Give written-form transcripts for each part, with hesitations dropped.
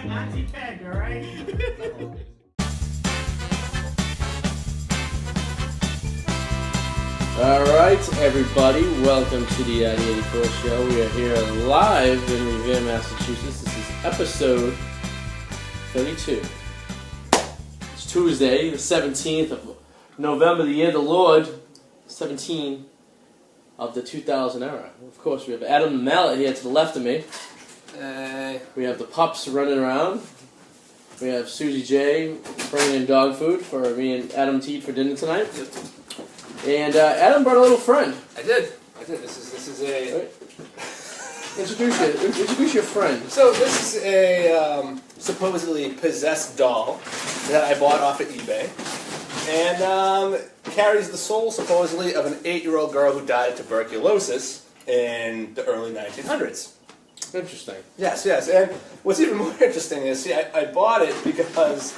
Auntie Peg, alright? Alright, everybody, welcome to the 84 show. We are here live in Revere, Massachusetts. This is episode 32. It's Tuesday, the 17th of November, the year of the Lord, 17 of the 2000 era. Of course, we have Adam the Mallet here to the left of me. We have the pups running around. We have Susie J bringing in dog food for me and Adam to eat for dinner tonight. And Adam brought a little friend. I did. This is a. Right. Introduce your friend. So this is a supposedly possessed doll that I bought off of eBay, and carries the soul supposedly of an 8-year-old girl who died of tuberculosis in the early 1900s. Interesting. Yes. And what's even more interesting is, see, I bought it because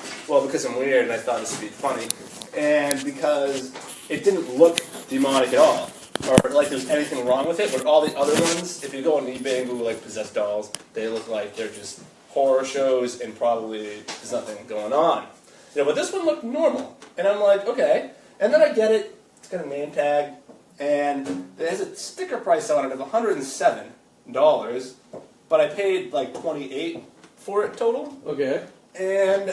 I'm weird and I thought this would be funny, and because it didn't look demonic at all, or like there's anything wrong with it. But all the other ones, if you go on eBay and Google like possessed dolls, they look like they're just horror shows and probably there's nothing going on. But this one looked normal, and I'm like, okay. And then I get it. It's got a name tag, and it has a sticker price on it of $107. But I paid like $28 for it total. Okay. And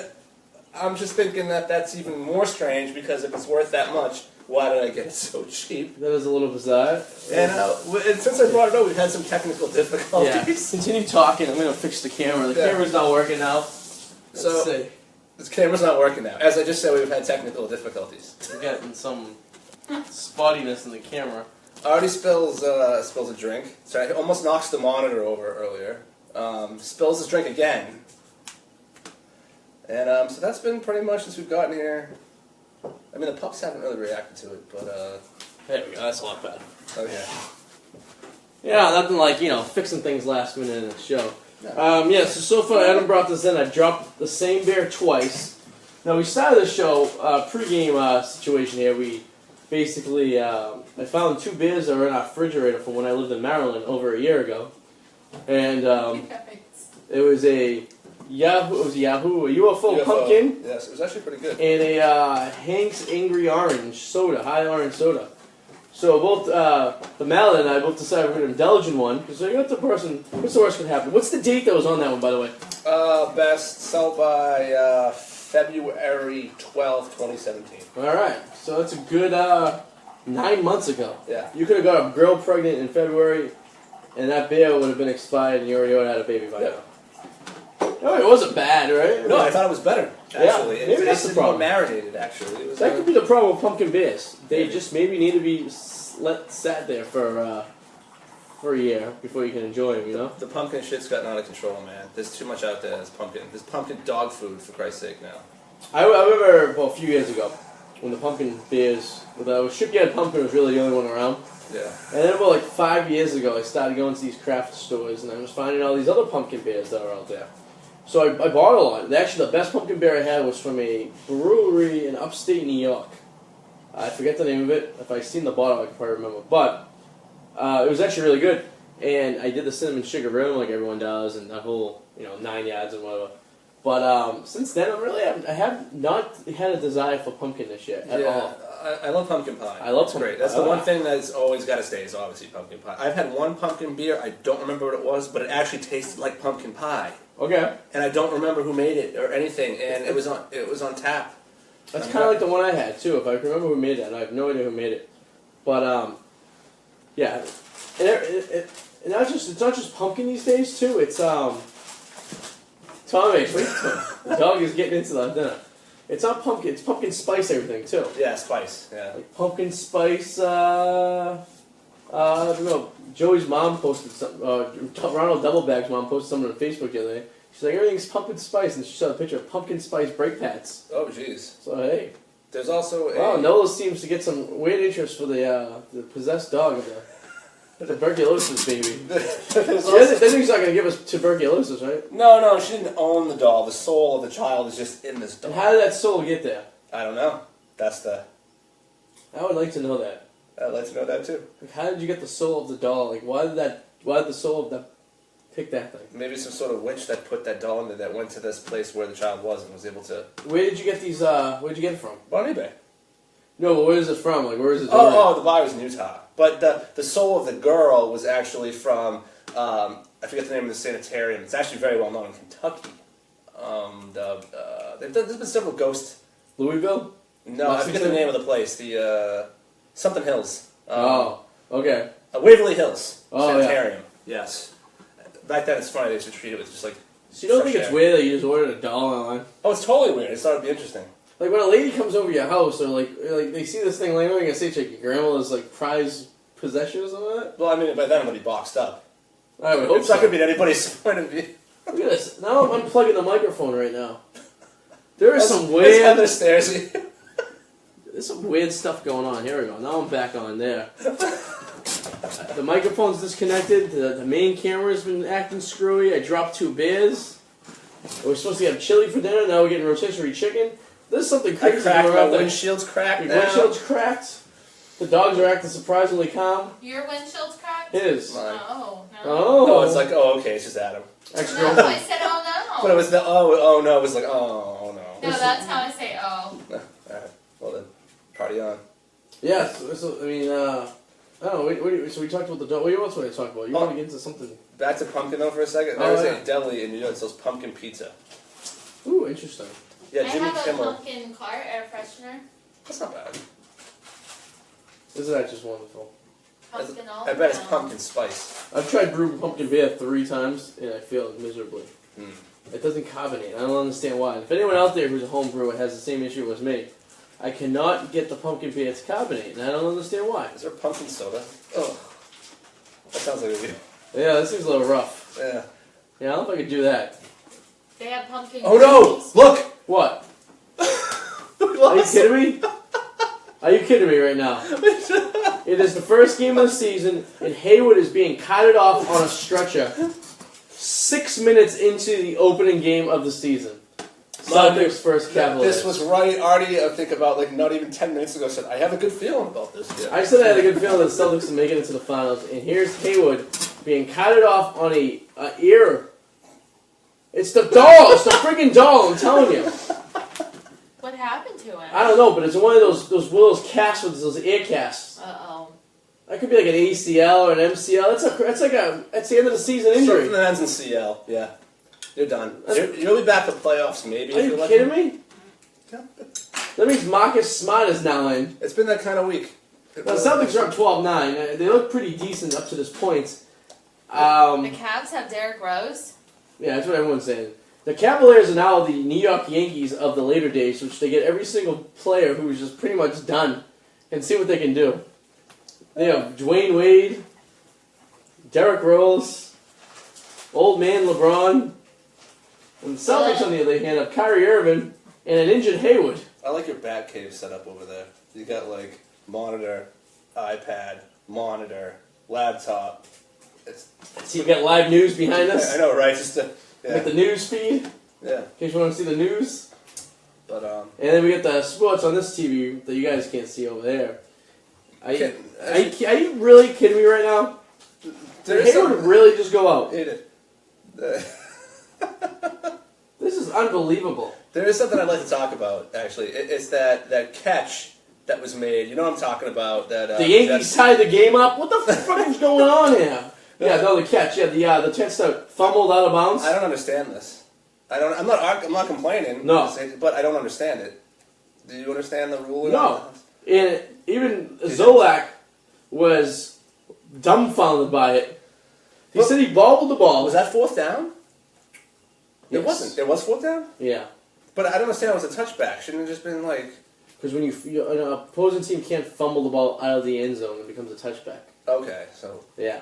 I'm just thinking that's even more strange, because if it's worth that much, why did I get it so cheap? That is a little bizarre. And since I brought it up, we've had some technical difficulties. Yeah. Continue talking. I'm going to fix the camera. The camera's not working now. Let's see. This camera's not working now. As I just said, we've had technical difficulties. We're getting some spottiness in the camera. Arty spills a drink. Sorry, he almost knocks the monitor over earlier. Spills his drink again. And so that's been pretty much since we've gotten here. I mean, the pups haven't really reacted to it, but There we go. That's a lot better. oh yeah. Yeah, nothing like, fixing things last minute in the show. No. So far Adam brought this in. I dropped the same beer twice. Now, we started the show, pre-game situation here. We basically, I found 2 beers that were in our refrigerator from when I lived in Maryland over a year ago. And it was a UFO pumpkin. Yes, it was actually pretty good. And a Hank's Angry Orange soda, high orange soda. So both the Mallet and I both decided we're going to indulge in one. Because what's the worst that could happen? What's the date that was on that one, by the way? Best sell by February 12th, 2017. All right. So that's a good 9 months ago. Yeah. You could have got a girl pregnant in February, and that beer would have been expired, and you already would have had a baby by now. No, it wasn't bad, right? No, I thought it was better, actually. Yeah, maybe that's the problem. More marinated, actually. It was, That could be the problem with pumpkin beers. They just maybe need to be sat there for a year before you can enjoy them, The pumpkin shit's gotten out of control, man. There's too much out there. There's pumpkin dog food, for Christ's sake, now. I remember, a few years ago, when the pumpkin beers, the Shipyard Pumpkin was really the only one around. Yeah. And then about 5 years ago, I started going to these craft stores, and I was finding all these other pumpkin beers that were out there. So I bought a lot. Actually, the best pumpkin beer I had was from a brewery in upstate New York. I forget the name of it. If I seen the bottle, I could probably remember. But it was actually really good. And I did the cinnamon sugar rim like everyone does, and that whole 9 yards and whatever. But since then, I have not had a desire for pumpkin this year at all. I love pumpkin pie. I love It's pumpkin great. That's pie. the one thing that's always got to stay is obviously pumpkin pie. I've had one pumpkin beer. I don't remember what it was, but it actually tasted like pumpkin pie. Okay. And I don't remember who made it or anything. And it was on tap. That's kind of like the one I had too. If I can remember who made it, I have no idea who made it. But yeah, and it's not just pumpkin these days too. It's Tommy, the dog is getting into the dinner. It's not pumpkin. It's pumpkin spice everything too. Yeah, spice. Yeah. Like pumpkin spice. I don't know. Joey's mom posted something. Ronald Doublebag's mom posted something on Facebook the other day. She's like, everything's pumpkin spice, and she saw a picture of pumpkin spice brake pads. Oh, jeez. So hey. There's also a... Wow, Nola seems to get some weird interest for the possessed dog of the tuberculosis baby. Then he's not going to give us tuberculosis, right? No, she didn't own the doll. The soul of the child is just in this doll. And how did that soul get there? I don't know. That's the... I would like to know that. I'd like to know that too. Like, how did you get the soul of the doll? Like, why did the soul of the Pick that thing. Maybe some sort of witch that put that doll in there that went to this place where the child was and was able to... Where did you get these, where'd you get it from? On eBay. No, but where is it from? Like, where is it? The buyer was in Utah. But the soul of the girl was actually from, I forget the name of the sanitarium. It's actually very well known in Kentucky. There's been several ghosts. Louisville? No, I forget the name of the place. The, something Hills. Okay. Waverly Hills Yeah. Sanitarium. Yes. Back then, it's funny, they used to treat it with just like... So you don't think it's weird that you just ordered a doll online? Oh, it's totally weird. I just thought it'd be interesting. Like, when a lady comes over your house, or like they see this thing laying over, and say it's like your grandma's, like, prized possession or something like that? Well, I mean, by then it'll be boxed up. I would hope It's not going to be anybody's point of view. Look at this. Now I'm unplugging the microphone right now. There is some weird... It's under stairs. There's some weird stuff going on. Here we go. Now I'm back on there. The microphone's disconnected. The main camera's been acting screwy. I dropped 2 beers. We're supposed to have chili for dinner. Now we're getting rotisserie chicken. There's something crazy going My on there. windshield's cracked Your now. windshield's cracked. The dogs are acting surprisingly calm. Your windshield's cracked? His. Mine. Oh, no. Oh, it's like, okay, it's just Adam. No, Ex-girlfriend. I said, oh, no. But it was the, oh no, it was like, oh no. No, that's how I say, oh. Alright, well then, party on. Yeah, so, I mean, I don't know. So we talked about the dog. What else want to talk about? You want to get into something? Back to pumpkin though for a second. Oh, There's yeah. a deli in New York that sells pumpkin pizza. Ooh, interesting. Yeah, I Jimmy have a Kimmel. pumpkin car air freshener. That's not bad. Isn't that just wonderful? Pumpkin all I bet it's around. pumpkin spice. I've tried brewed pumpkin beer 3 times, and I failed miserably. Mm. It doesn't carbonate. I don't understand why. If anyone out there who's a home brewer has the same issue as me, I cannot get the pumpkin beer to carbonate, and I don't understand why. Is there pumpkin soda? Oh, that sounds like a good. Yeah, this seems a little rough. Yeah. Yeah, I don't know if I could do that. They have pumpkin Oh no! cookies. Look! What? We Are you lost kidding me? Are you kidding me right now? It is the first game of the season, and Haywood is being carted off on a stretcher 6 minutes into the opening game of the season. Celtics first Cavaliers. This was right, Arty, I think about like not even 10 minutes ago said, I have a good feeling about this. Yeah. I said I had a good feeling that the Celtics would make it into the finals, and here's Haywood being carted off on a ear. It's the doll! It's the friggin' doll, I'm telling you. What happened to him? I don't know, but it's one of those casts with those ear casts. Uh-oh. That could be like an ACL or an MCL. That's the end of the season injury. Something that ends in CL, yeah. You're done. You'll be back for playoffs, maybe. Are if you you're kidding lucky. me? That means Marcus Smart is now in. It's been that kind of week. Now, the Celtics are up 12-9. They look pretty decent up to this point. The Cavs have Derrick Rose. Yeah, that's what everyone's saying. The Cavaliers are now the New York Yankees of the later days, which they get every single player who is just pretty much done and see what they can do. They have Dwayne Wade, Derrick Rose, old man LeBron, and the Celtics, on the other hand, have Kyrie Irving and an injured Haywood. I like your bat cave setup over there. You got like monitor, iPad, monitor, laptop. So you got live news behind us. I know, right? Just to, We got the news feed, in yeah. case you want to see the news. But And then we get the sports on this TV that you guys can't see over there. Are you really kidding me right now? Did Haywood really just go out? This is unbelievable. There is something I'd like to talk about, actually. It's that catch that was made. You know what I'm talking about? That The Yankees tied the game up? What the fuck is going on here? Yeah, no, the catch. Yeah, the catch that fumbled out of bounds. I don't understand this. I'm not complaining. No. But I don't understand it. Do you understand the rule? No. And even Zolak was dumbfounded by it. He said he bobbled the ball. Was that fourth down? Yes. It wasn't. It was fourth down? Yeah. But I don't understand. It was a touchback. Shouldn't it have just been like... Because when an opposing team can't fumble the ball out of the end zone, it becomes a touchback. Okay, so... Yeah.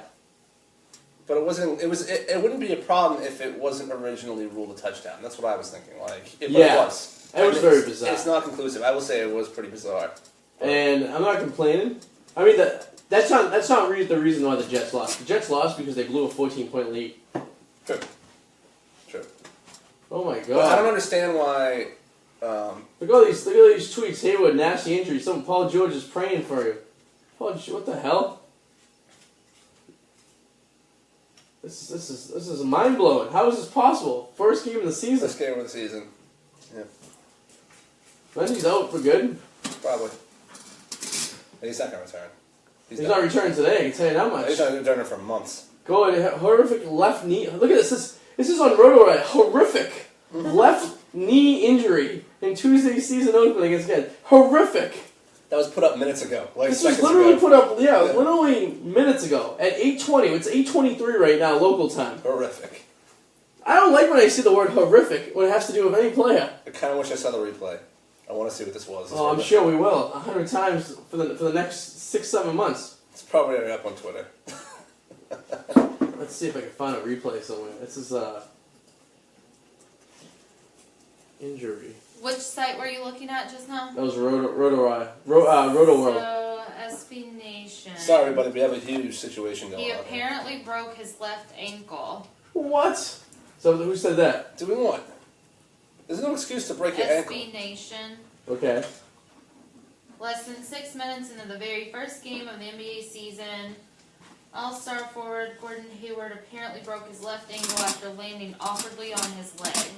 But it wasn't... It wouldn't be a problem if it wasn't originally ruled a touchdown. That's what I was thinking. It was. It was very bizarre. It's not conclusive. I will say it was pretty bizarre. And I'm not complaining. I mean, that's not the reason why the Jets lost. The Jets lost because they blew a 14-point lead. True. Oh my god! Well, I don't understand why. Look at all these tweets. Haywood, nasty injury. Paul George is praying for you. Paul, what the hell? This is mind blowing. How is this possible? First game of the season. First game of the season. Yeah. Mendy's out for good. Probably. He's not gonna return. He's not returning today. I can tell you that much. He's not returning for months. Go ahead. Horrific left knee. Look at this. This is on Roto right. Horrific left knee injury in Tuesday's season opener against again. Horrific. That was put up minutes ago. Like this was literally put up, literally minutes ago at 8:20. It's 8:23 right now, local time. Horrific. I don't like when I see the word horrific when it has to do with any player. I kind of wish I saw the replay. I want to see what this was. Oh, I'm sure we will 100 times for the next 6-7 months. It's probably already up on Twitter. Let's see if I can find a replay somewhere. This is injury. Which site were you looking at just now? That was Roto World. So, SB Nation. Sorry, everybody, we have a huge situation going on. He apparently broke his left ankle. What? So who said that? Doing what? There's no excuse to break your ankle. SB Nation. Okay. Less than 6 minutes into the very first game of the NBA season, All-Star forward Gordon Hayward apparently broke his left ankle after landing awkwardly on his leg.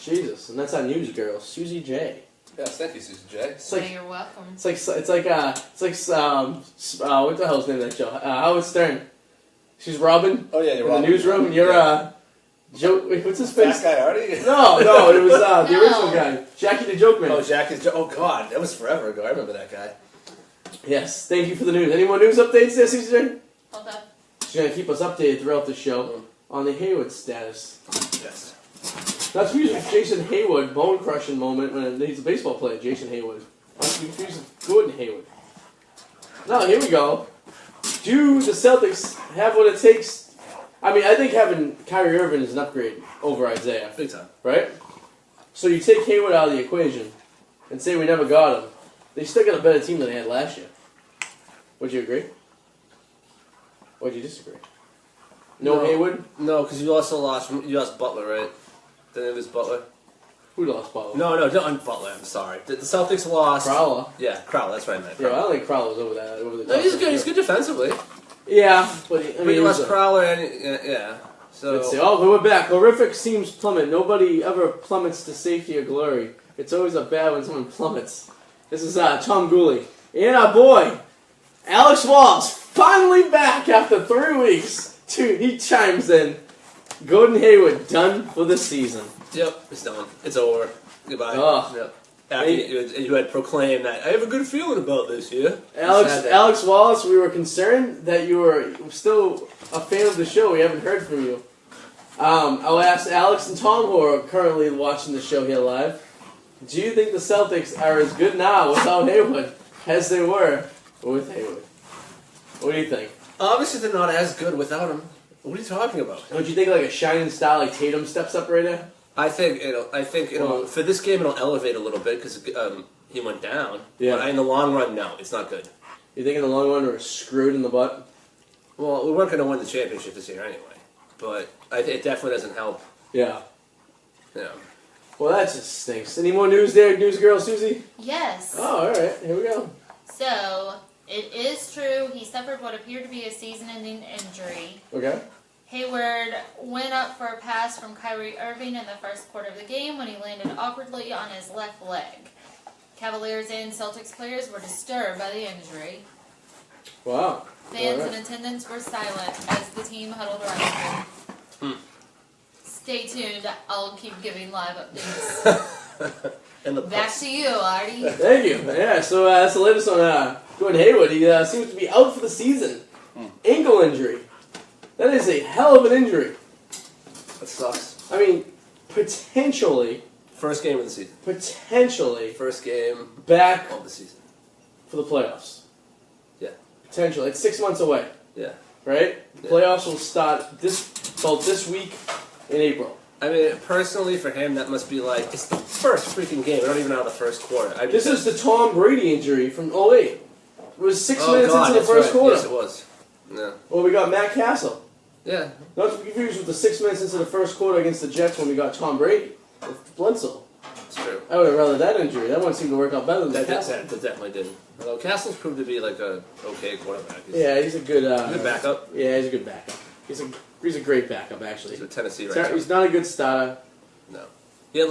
Jesus, and that's our news girl, Susie J. Yes, thank you, Susan J. You're welcome. It's like what the hell's the name of that show? Howard Stern. She's Robin. Oh yeah, you're in Robin. the newsroom. You're Joe. Wait, what's his face? Fat guy Arty? No, it was the original guy, Jackie the Joke Man. Oh, Jackie's. Oh God, that was forever ago. I remember that guy. Yes, thank you for the news. Any more news updates there, Susie J? Hold up. She's gonna keep us updated throughout the show on the Hayward status. Yes. Not to confuse with Jason Hayward, bone crushing moment when he's a baseball player, Jason Hayward. Not to confuse with Gordon Hayward. Now, here we go. Do the Celtics have what it takes? I mean, I think having Kyrie Irving is an upgrade over Isaiah. Big time. Right? So you take Hayward out of the equation and say we never got him. They still got a better team than they had last year. Would you agree? Or would you disagree? No Hayward? No, because you lost Butler, right? The name is Butler. Who lost Butler? No, not Butler. I'm sorry. The Celtics lost. Crowder. Yeah, Crowder. That's right, man. Yeah, I don't think Crowder was over the No, he's good. He's good defensively. Yeah, but He lost Crowder, and yeah. So let's see. Oh, but we're back. Horrific seems plummet. Nobody ever plummets to safety or glory. It's always a bad when someone plummets. This is Tom Gooley and our boy Alex Wallace finally back after 3 weeks. He chimes in. Gordon Hayward done for the season. Yep, it's done. It's over. Goodbye. Oh. Yep. After you had proclaimed that I have a good feeling about this year. Alex Wallace, we were concerned that you were still a fan of the show. We haven't heard from you. I'll ask Alex and Tom, who are currently watching the show here live. Do you think the Celtics are as good now without Hayward as they were with Hayward? What do you think? Obviously, they're not as good without him. What are you talking about? Don't you think like a shining star like Tatum steps up right there? I think it'll for this game it'll elevate a little bit because he went down. Yeah. But in the long run, no, it's not good. You think in the long run we're screwed in the butt? Well, we weren't going to win the championship this year anyway, but it definitely doesn't help. Yeah. Yeah. Well, that just stinks. Any more news there, news girl Susie? Yes. Oh, all right. Here we go. So, it is true he suffered what appeared to be a season-ending injury. Okay. Hayward went up for a pass from Kyrie Irving in the first quarter of the game when he landed awkwardly on his left leg. Cavaliers and Celtics players were disturbed by the injury. Wow. Fans in attendance were silent as the team huddled around him. Stay tuned. I'll keep giving live updates. Back to you, Arty. Thank you. Yeah, so that's the latest on Gordon Hayward. He seems to be out for the season. Ankle injury. That is a hell of an injury. That sucks. I mean, potentially. First game of the season. Potentially. First game back of the season. For the playoffs. Yeah. Potentially. It's 6 months away. Yeah. Right? The playoffs will start this week in April. I mean, personally, for him, that must be like, it's the first freaking game. I don't even know the first quarter. This is the Tom Brady injury from 08. It was 6 minutes into the first quarter. Yes, it was. Yeah. Well, we got Matt Castle. Yeah. Not to be confused with the 6 minutes into the first quarter against the Jets when we got Tom Brady with Bledsoe. That's true. I would have rather that injury. That one seemed to work out better than Castle. That definitely did. Although Castle's proved to be like a okay quarterback. Yeah, he's a good... good backup. Yeah, he's a good backup. He's a He's a great backup, actually. He's with Tennessee right now. He's not a good starter. No. He had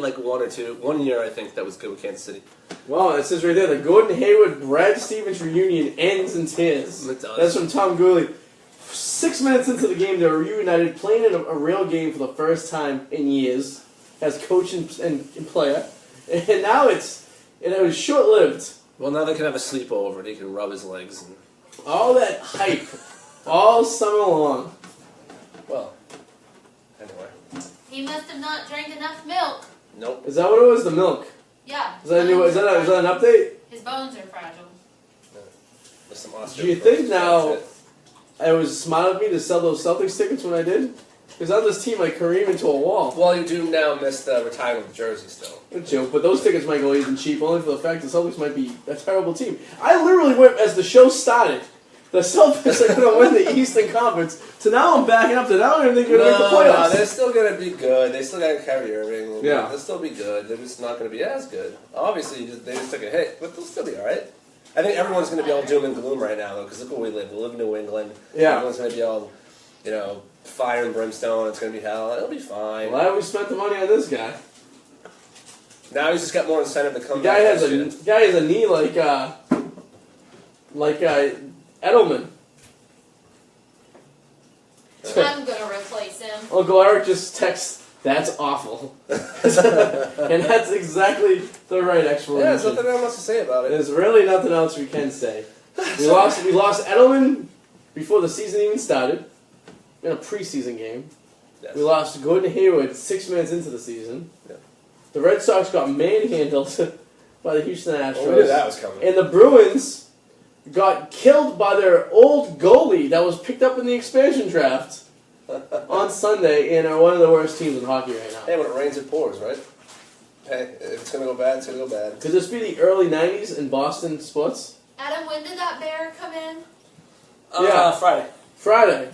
like 1 year, I think, that was good with Kansas City. Well, it says right there, the Gordon Hayward Brad Stevens reunion ends in tears. It does. That's from Tom Gooley. 6 minutes into the game, they were reunited, playing in a real game for the first time in years as coach and player. And now it was short-lived. Well, now they can have a sleepover and he can rub his legs. And... All that hype, all summer long. Well, anyway. He must have not drank enough milk. Nope. Is that what it was? The milk? Yeah. Is that an update? His bones are fragile. With some Do you think now it was smart of me to sell those Celtics tickets when I did? Because on this team, I Kareem into a wall. Well, you do now miss the retirement of the jersey still. A joke, but those tickets might go even cheap only for the fact the Celtics might be a terrible team. I literally went, as the show started, the Celtics are going to win the Eastern Conference, so now I'm backing up to that. I don't even think they're going to make the playoffs. No, they're still going to be good. They still got Kyrie Irving. Yeah. They'll still be good. They're just not going to be as good. Obviously, they just took a hit, but they'll still be all right. I think everyone's going to be all doom and gloom right now, though, because look where we live. We live in New England. Yeah. Everyone's going to be all, fire and brimstone. It's going to be hell. It'll be fine. Why have we spent the money on this guy? Now he's just got more incentive to come The guy back. has a knee like Edelman. I'm gonna replace him. Uncle Eric just texts, "That's awful," and that's exactly the right explanation. Yeah, there's nothing else to say about it. There's really nothing else we can say. We lost Edelman before the season even started in a preseason game. Yes. We lost Gordon Hayward 6 minutes into the season. Yeah. The Red Sox got manhandled by the Houston Astros. Well, we knew that was coming. And the Bruins got killed by their old goalie that was picked up in the expansion draft on Sunday and are one of the worst teams in hockey right now. Hey, when it rains, it pours, right? Hey, if it's going to go bad, it's going to go bad. Could this be the early 90s in Boston sports? Adam, when did that bear come in? Yeah. Friday. Friday.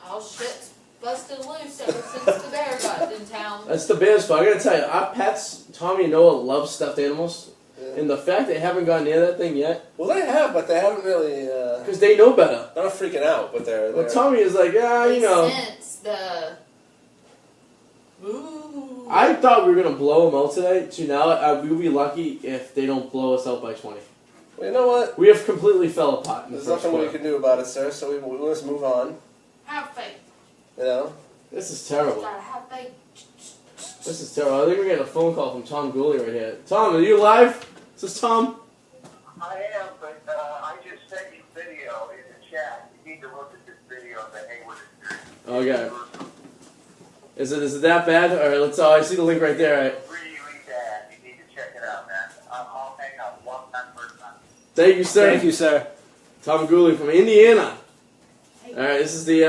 Oh shit, busted loose ever since the bear got in town. That's the Bears' fault. I gotta tell you, our pets, Tommy and Noah, love stuffed animals. Yeah. And the fact they haven't gone near that thing yet. Well, they have, but they haven't really... Because they know better. They're not freaking out, but they're... Well, Tommy is like, yeah, They you know. sense the... Ooh. I thought we were going to blow them out today. So now we'll be lucky if they don't blow us out by 20. Well, you know what? We have completely fell apart in the There's first nothing we quarter. can do about it, sir, so we must move on. Have faith. You know? This is terrible. Gotta have faith. This is terrible. I think we're getting a phone call from Tom Gooley right here. Tom, are you live? Is this Tom? I am, but I just sent you video in the chat. You need to look at this video of the Hayward experience. Okay. Is it that bad? All right, let's. I see the link right there. All right. Really bad. You need to check it out, man. I'll hang out one time first time. Thank you, sir. Thank you, sir. Tom Gooley from Indiana. All right, this is the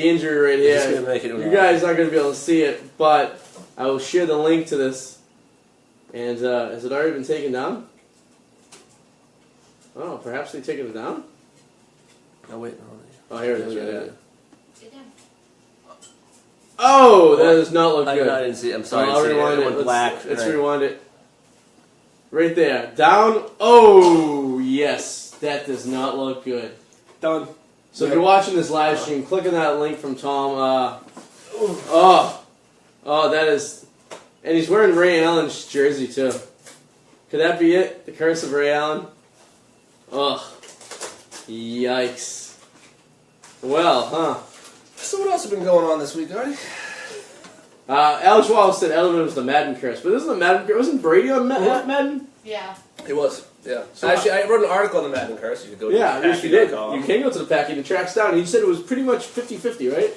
injury right Just here. gonna make it You guys aren't going to be able to see it, but I will share the link to this. And has it already been taken down? Oh, perhaps they've taken it down? Oh, wait. Oh, here it is. Right there. Sit down. Oh, that does not look I good. didn't see it. I'm sorry. I'll I didn't see rewind it. it. It went black. Let's Right. rewind it. Right there. Down. Oh, yes. That does not look good. Done. So if you're watching this live stream, click on that link from Tom. That is... And he's wearing Ray Allen's jersey, too. Could that be it? The curse of Ray Allen? Ugh. Yikes. Well, huh. So what else has been going on this week, Arty? Alex Wallace said Edelman was the Madden curse, but isn't the Madden curse? Wasn't Brady on Madden? Yeah. It was. Yeah. So Actually, I wrote an article on the Madden curse. You could go to Yeah, yes, you did. Packy.com. You can go to the Packy and tracks down. And you said it was pretty much 50-50, right?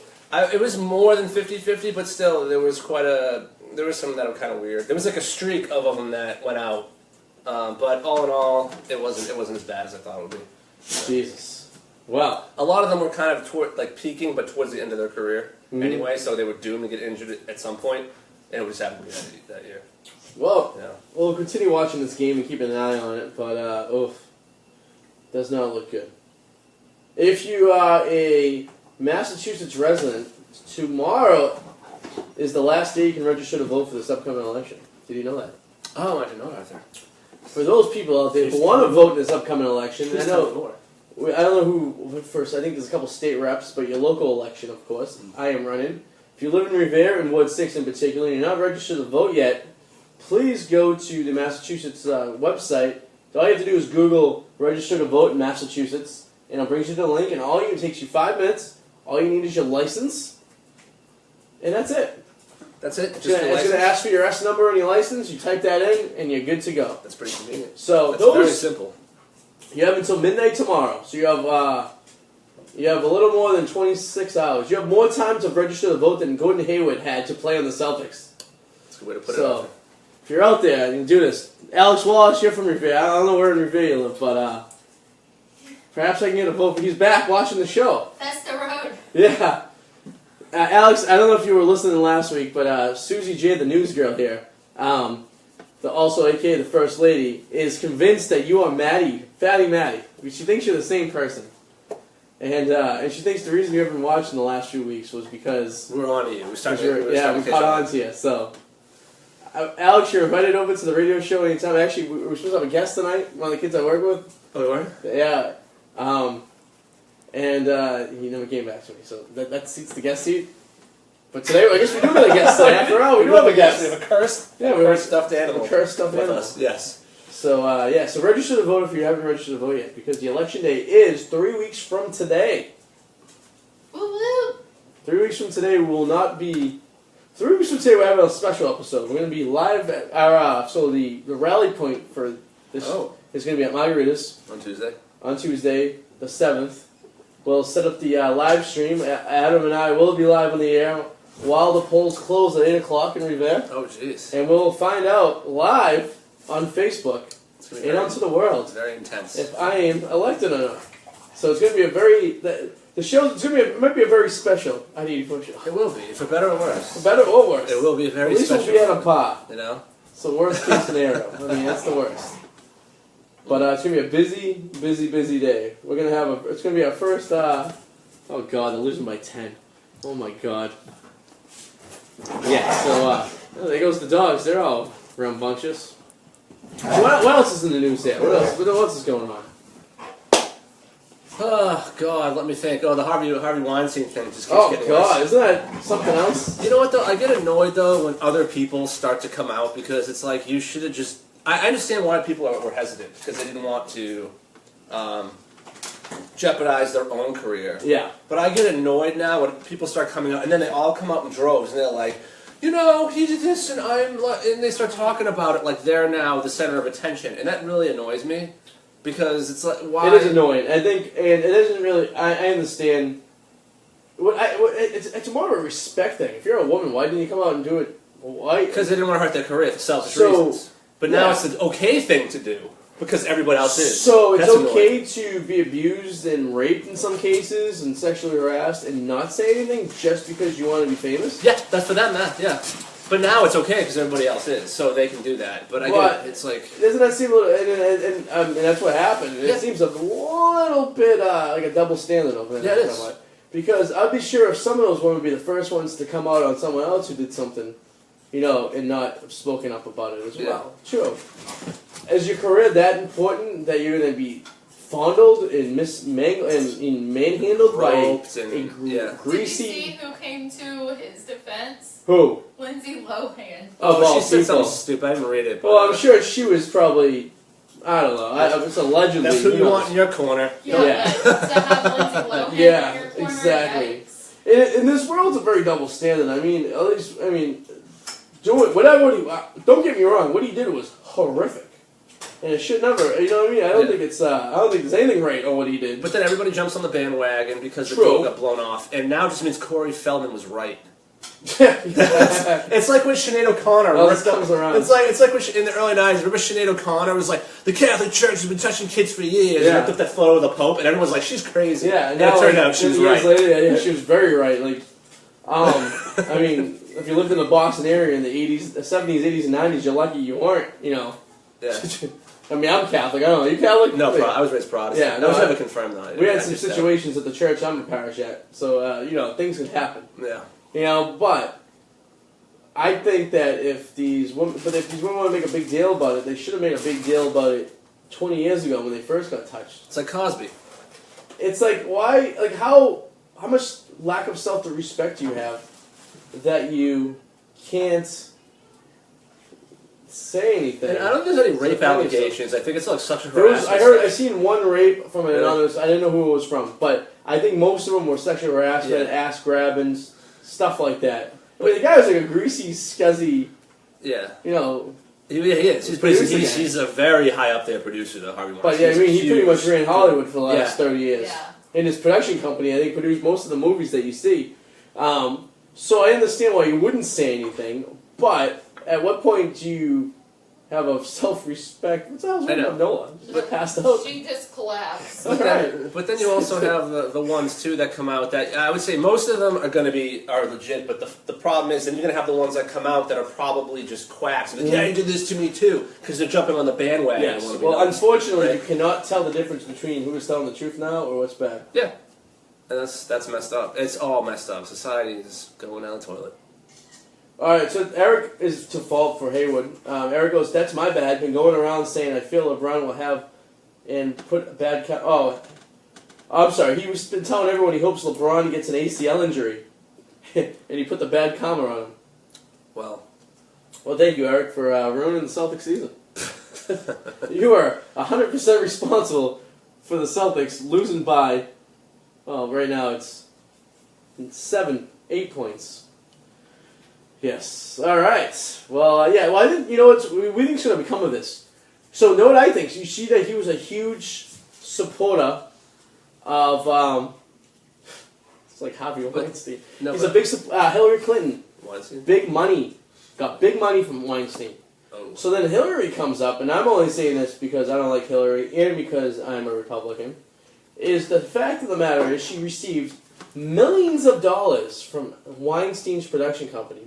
It was more than 50-50, but still, there was some that were kind of weird. There was like a streak of them that went out. But all in all, it wasn't as bad as I thought it would be. Jesus. Well, A lot of them were kind of peaking, but towards the end of their career anyway, so they were doomed to get injured at some point, and it just happened to be that year. well, Yeah. we'll continue watching this game and keeping an eye on it, but, does not look good. If you are a Massachusetts resident, tomorrow is the last day you can register to vote for this upcoming election. Did you know that? Oh, I didn't know that. For those people out there who want to vote in this upcoming election, I know I don't know who went first. I think there's a couple state reps, but your local election, of course. I am running. If you live in Revere, and Ward 6 in particular, and you're not registered to vote yet, please go to the Massachusetts website. All you have to do is Google register to vote in Massachusetts, and it brings you to the link, and it takes you 5 minutes. All you need is your license, and that's it. That's it? It's going to ask for your S number and your license. You type that in, and you're good to go. That's pretty convenient. So That's very simple. You have until midnight tomorrow. So you have a little more than 26 hours. You have more time to register to vote than Gordon Hayward had to play on the Celtics. That's a good way to put it. So if you're out there, you can do this. Alex Wallace, you're from Revere. I don't know where in Revere you live, but perhaps I can get a vote. He's back watching the show. That's the road. Yeah. Alex, I don't know if you were listening last week, but Susie J, the news girl here, also aka the First Lady, is convinced that you are Fatty Maddie. She thinks you're the same person. And she thinks the reason you haven't been watching the last few weeks was because... We were on to you. We caught on to you. So, Alex, you're invited over to the radio show anytime. Actually, we were supposed to have a guest tonight, one of the kids I work with. Oh, we were? Yeah. He never came back to me, so that seat's the guest seat. But today, I guess we do have a guest today. After all, we do have a guest. We have a cursed, stuffed animal. A cursed stuffed animal. Us. Yes. So, so register to vote if you haven't registered to vote yet, because the election day is 3 weeks from today. Woo woo! 3 weeks from today will not be... 3 weeks from today we'll have a special episode. We're going to be live at our... so the rally point for this is going to be at Margarita's. On Tuesday, the 7th. We'll set up the live stream. Adam and I will be live on the air while the polls close at 8 o'clock in Revere. Oh, jeez. And we'll find out live on Facebook and onto the world. It's very intense. If I am elected or not. So it's going to be a very... The show it might be a very special ID84 show. It will be, for better or worse. For better or worse. It will be a very special. At least we'll be at a bar. You know? So worst case scenario. I mean, that's the worst. But it's going to be a busy day. We're going to have it's going to be our first, oh God, they're losing by 10. Oh my God. Yeah, so, there goes the dogs. They're all rambunctious. What else is in the news here? What else is going on? Oh, God, let me think. Oh, the Harvey Weinstein thing just keeps getting God, worse. isn't that something else? You know what, though? I get annoyed, though, when other people start to come out, because it's like, you should have just... I understand why people were hesitant, because they didn't want to jeopardize their own career. Yeah. But I get annoyed now when people start coming out, and then they all come out in droves, and they're like, you know, he did this, and and they start talking about it like they're now the center of attention, and that really annoys me, because it's like, why? It is annoying. I think, and it isn't really. I understand. It's more of a respect thing. If you're a woman, why didn't you come out and do it? Why? Because they didn't want to hurt their career for selfish reasons. But now it's an okay thing to do because everybody else is. So it's okay to be abused and raped in some cases and sexually harassed and not say anything just because you want to be famous? Yeah, that's for them, man. Yeah. But now it's okay because everybody else is, so they can do that. But I get it. It's like... Doesn't that seem a little... And that's what happened. And it seems a little bit like a double standard over there. Yeah, it is. Because I'd be sure if some of those women would be the first ones to come out on someone else who did something... You know, and not have spoken up about it as well. True. Is your career that important that you're going to be fondled and manhandled by a greasy... Did you see who came to his defense? Who? Lindsay Lohan. Oh, she said something stupid. I didn't read it. Well, I'm sure she was probably... I don't know. It's allegedly... That's who you want in your corner. Yeah. To have Lindsay Lohan in your corner. Exactly. In this world, it's a very double standard. I mean, at least... Do it, whatever. Don't get me wrong. What he did was horrific, and it should never. You know what I mean? I don't think it's. I don't think there's anything right on what he did. But then everybody jumps on the bandwagon because the deal got blown off, and now it just means Corey Feldman was right. It's like when Sinead O'Connor comes around. It's like when in the early '90s. Remember Sinead O'Connor was like, the Catholic Church has been touching kids for years. And I took that photo of the Pope, and everyone was like, she's crazy. Yeah, and it turned out she was right. Later, she was very right. Like, I mean. If you lived in the Boston area in the 80s, the 70s, 80s, and 90s, you're lucky you weren't, you know. Yeah. I mean, I'm Catholic. I don't know. Are you Catholic? No, I was raised Protestant. Yeah, no, I was never confirmed, though. We had some situations at the church I'm a parish at, so, you know, things could happen. Yeah. You know, but I think that if these women want to make a big deal about it, they should have made a big deal about it 20 years ago when they first got touched. It's like Cosby. it's like, why, like, how much lack of self-respect do you have that you can't say anything? And I don't think there's any rape Defend allegations. I think it's like sexual There was, harassment. I seen one rape from an Really? anonymous. I didn't know who it was from, but I think most of them were sexual harassment, Yeah. ass grabbing, stuff like that. I mean, the guy was like a greasy, scuzzy, Yeah. you know. He is. He's a very high up there producer, though, Harvey Weinstein. But yeah, I mean, he pretty Huge. much ran Hollywood for the last Yeah. 30 years. Yeah. And his production company, I think, produced most of the movies that you see. So I understand why you wouldn't say anything, but at what point do you have a self-respect? What's the hell's wrong with Noah? Just passed out. She just collapsed. But then you also have the ones too that come out that I would say most of them are legit. But the problem is, then you're gonna have the ones that come out that are probably just quacks. Like, yeah, you did this to me too, because they're jumping on the bandwagon. Yes. And wanna be Well, nice. unfortunately, Right. you cannot tell the difference between who is telling the truth now or what's bad. Yeah, and that's messed up. It's all messed up. Society is going down the toilet. All right, so Eric is to fault for Haywood. Eric goes, "That's my bad. Been going around saying I feel LeBron will have and put a bad. I'm sorry. He was been telling everyone he hopes LeBron gets an ACL injury, and he put the bad comment on him. Well, Thank you, Eric, for ruining the Celtics season. You are 100% responsible for the Celtics losing by. Well, right now it's 8 points. Yes. All right. Well, yeah. Well, I think we think it's going to become of this. So, know what I think? You see that he was a huge supporter of. It's like Harvey Weinstein. No, He's a big Hillary Clinton. Weinstein? Big money. Got big money from Weinstein. Oh. So then Hillary comes up, and I'm only saying this because I don't like Hillary and because I'm a Republican. Is the fact of the matter is she received millions of dollars from Weinstein's production company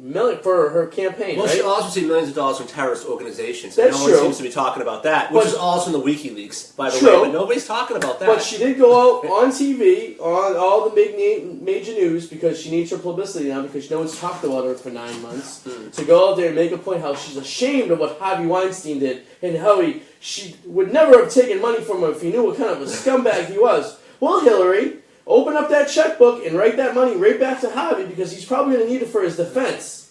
for her campaign. Well, right? she also received millions of dollars from terrorist organizations. That's no one true. seems to be talking about that, which But- is also in the WikiLeaks, by the True. way. But nobody's talking about that. But she did go out on TV, on all the major news, because she needs her publicity now, because no one's talked about her for 9 months, to go out there and make a point how she's ashamed of what Harvey Weinstein did, and how she would never have taken money from him if he knew what kind of a scumbag he was. Well, Hillary, open up that checkbook and write that money right back to Harvey, because he's probably going to need it for his defense.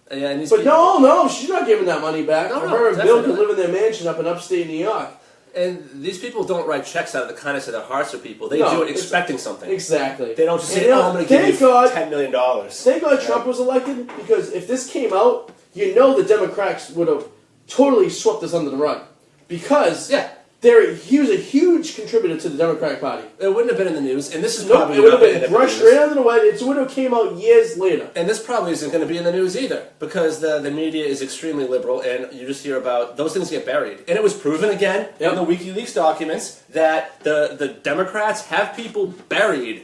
Yeah, and these But people- no, she's not giving that money back. No, Her and Bill definitely. can live in their mansion up in upstate New York. And these people don't write checks out of the kindness of their hearts for people. They No, do it it's- expecting something. Exactly. They don't just And say, "Oh, I'm going to give you thank God, $10 million." Thank God Trump was elected, because if this came out, the Democrats would have totally swept this under the rug. Because Yeah. he was a huge contributor to the Democratic Party. It wouldn't have been in the news, and this is Nope, probably it would have not been in the brushed news. right under the rug. It would have came out years later. And this probably isn't going to be in the news either, because the media is extremely liberal, and you just hear about those things get buried. And it was proven again Yep. in the WikiLeaks documents that the Democrats have people buried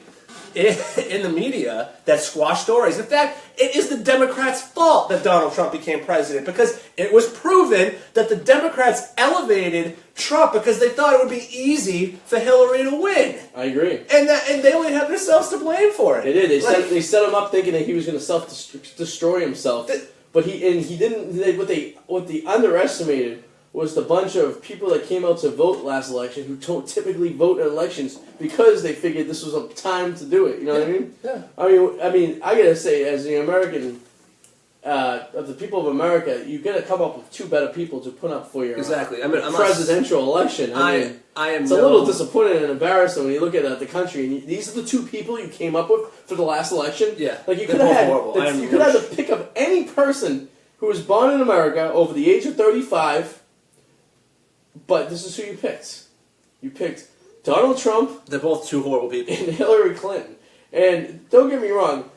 in the media that squash stories. In fact, it is the Democrats' fault that Donald Trump became president, because it was proven that the Democrats elevated Trump because they thought it would be easy for Hillary to win. I agree. And they only have themselves to blame for it. They did. Like- They set him up thinking that he was going to self-destroy himself. But he didn't. What they underestimated was the bunch of people that came out to vote last election who don't typically vote in elections because they figured this was a time to do it. You know what I mean? Yeah. I mean, I gotta say, as the American, of the people of America, you gotta come up with two better people to put up for your Exactly. I mean, I'm not- presidential election. I mean, I am it's a little disappointing and embarrassing when you look at the country. And these are the two people you came up with for the last election. Yeah, like you they're could have both had. horrible. I am You could have the pick of any person who was born in America over the age of 35. But this is who you picked. You picked Donald Trump They're both two horrible people. and Hillary Clinton. And don't get me wrong,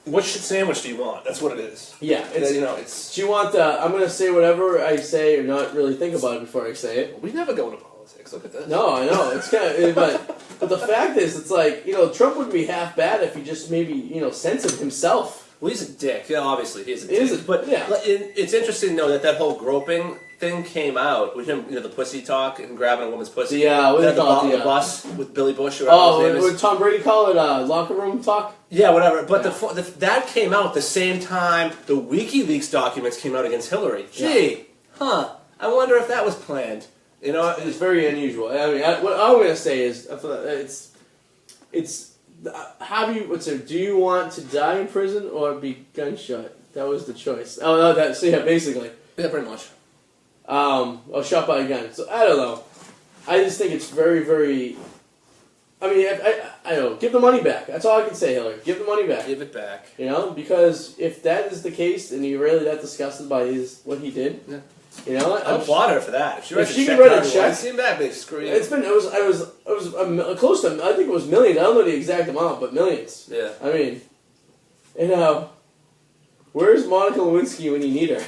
Which sandwich do you want? That's what it is. yeah, it's. It's. Do you want the? I'm gonna say whatever I say, or not really think about it before I say it. We never go into politics. Look at this. No, I know it's kind of, but the fact is, it's like Trump wouldn't be half bad if he just maybe censored himself. Well, he's a dick. Yeah, obviously, he's a He dick. is but yeah. It's interesting, though, that whole groping thing came out with him, the pussy talk and grabbing a woman's pussy. What do you call it? The bus with Billy Bush or whatever his name is. Would Tom Brady call it locker room talk? Yeah, whatever. But Yeah. that came out the same time the WikiLeaks documents came out against Hillary. Gee, I wonder if that was planned. You know, It's very unusual. I mean, what I'm going to say is, I feel like it's. How do you? What's it? Do you want to die in prison or be gunshot? That was the choice. Oh, no, that's yeah, basically. yeah, pretty much. Or shot by a gun. So I don't know. I just think it's very, very. I mean, I don't know. Give the money back. That's all I can say, Hillary. Give the money back. Give it back. You know, because if that is the case, and you're really that disgusted by what he did, Yeah. you know, I applaud her for that. If she writes she a could check, write a to check- Weinstein, that big screw you. It's been. It was close to. I think it was millions. I don't know the exact amount, but millions. Yeah. I mean, you know, where's Monica Lewinsky when you need her?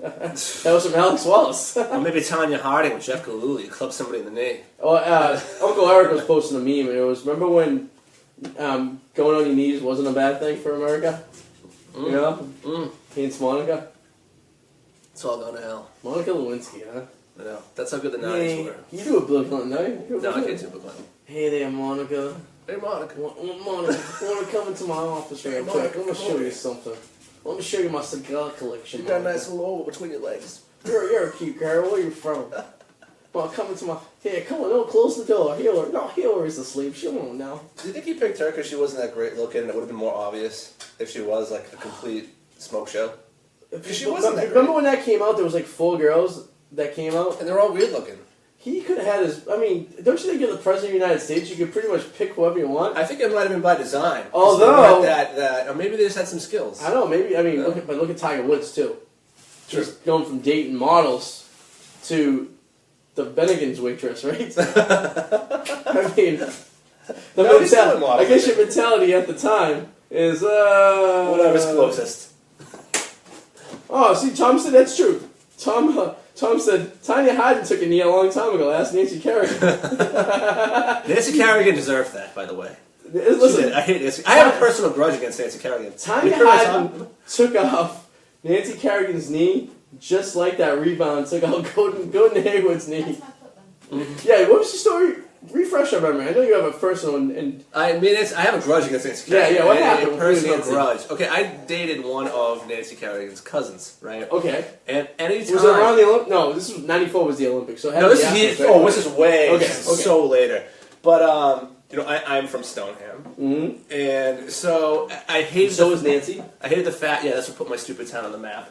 That was from Alex Wallace. Or maybe Tanya Harding with Jeff Gillooly club somebody in the knee. Oh, Uncle Eric was posting a meme, and it was, remember when going on your knees wasn't a bad thing for America? You know? Against Monica? It's all gone to hell. Monica Lewinsky, huh? I know. That's how good the 90s were. You do a Bill Clinton, no? You do a Bill No, I Clinton. can't do Bill Clinton. Hey there, Monica. Hey, Monica. Monica, you want to come into my office real quick? Monica, Let me come show over you here. something. Let me show you my cigar collection. You got a Monica. nice little oval between your legs. You're a cute girl. Where you from? Well, come into my... Here, come on, don't close the door. Hillary's asleep. She won't know. Do you think he picked her because she wasn't that great looking and it would have been more obvious if she was like a complete smoke show? Because she wasn't that Remember great. when that came out? There was like 4 girls that came out. And they're all weird looking. He could have had his... I mean, don't you think you're the president of the United States? You could pretty much pick whoever you want. I think it might have been by design. Although- Or maybe they just had some skills. I don't know, maybe... I mean, Yeah. look at Tiger Woods, too. True. He's going from dating models to the Bennigan's waitress, right? I mean... No, he's doing models, I guess I your think. mentality at the time is... Whatever's closest. Oh, see, Tom said that's true. Tom said Tanya Harding took a knee a long time ago. Ask Nancy Kerrigan. Nancy Kerrigan deserved that, by the way. She did. Listen, I hate Nancy. I have a personal grudge against Nancy Kerrigan. Tanya Harding took off Nancy Kerrigan's knee just like that rebound took out Gordon Hayward's knee. Yeah, what was the story? Refresh our memory. I know you have a personal and I mean, I have a grudge against Nancy Kerrigan. Yeah, what A happened with personal Nancy? grudge. Okay, I dated one of Nancy Kerrigan's cousins, right? okay. And anytime... Was it around the Olympics? No, this was '94 was the Olympics. So it had No, to be this is after, right? this is way Okay, this is okay. so later. But you know, I'm from Stoneham, Mm-hmm. and so I hated. So was Nancy. I hated the fact. Yeah, that's what put my stupid town on the map.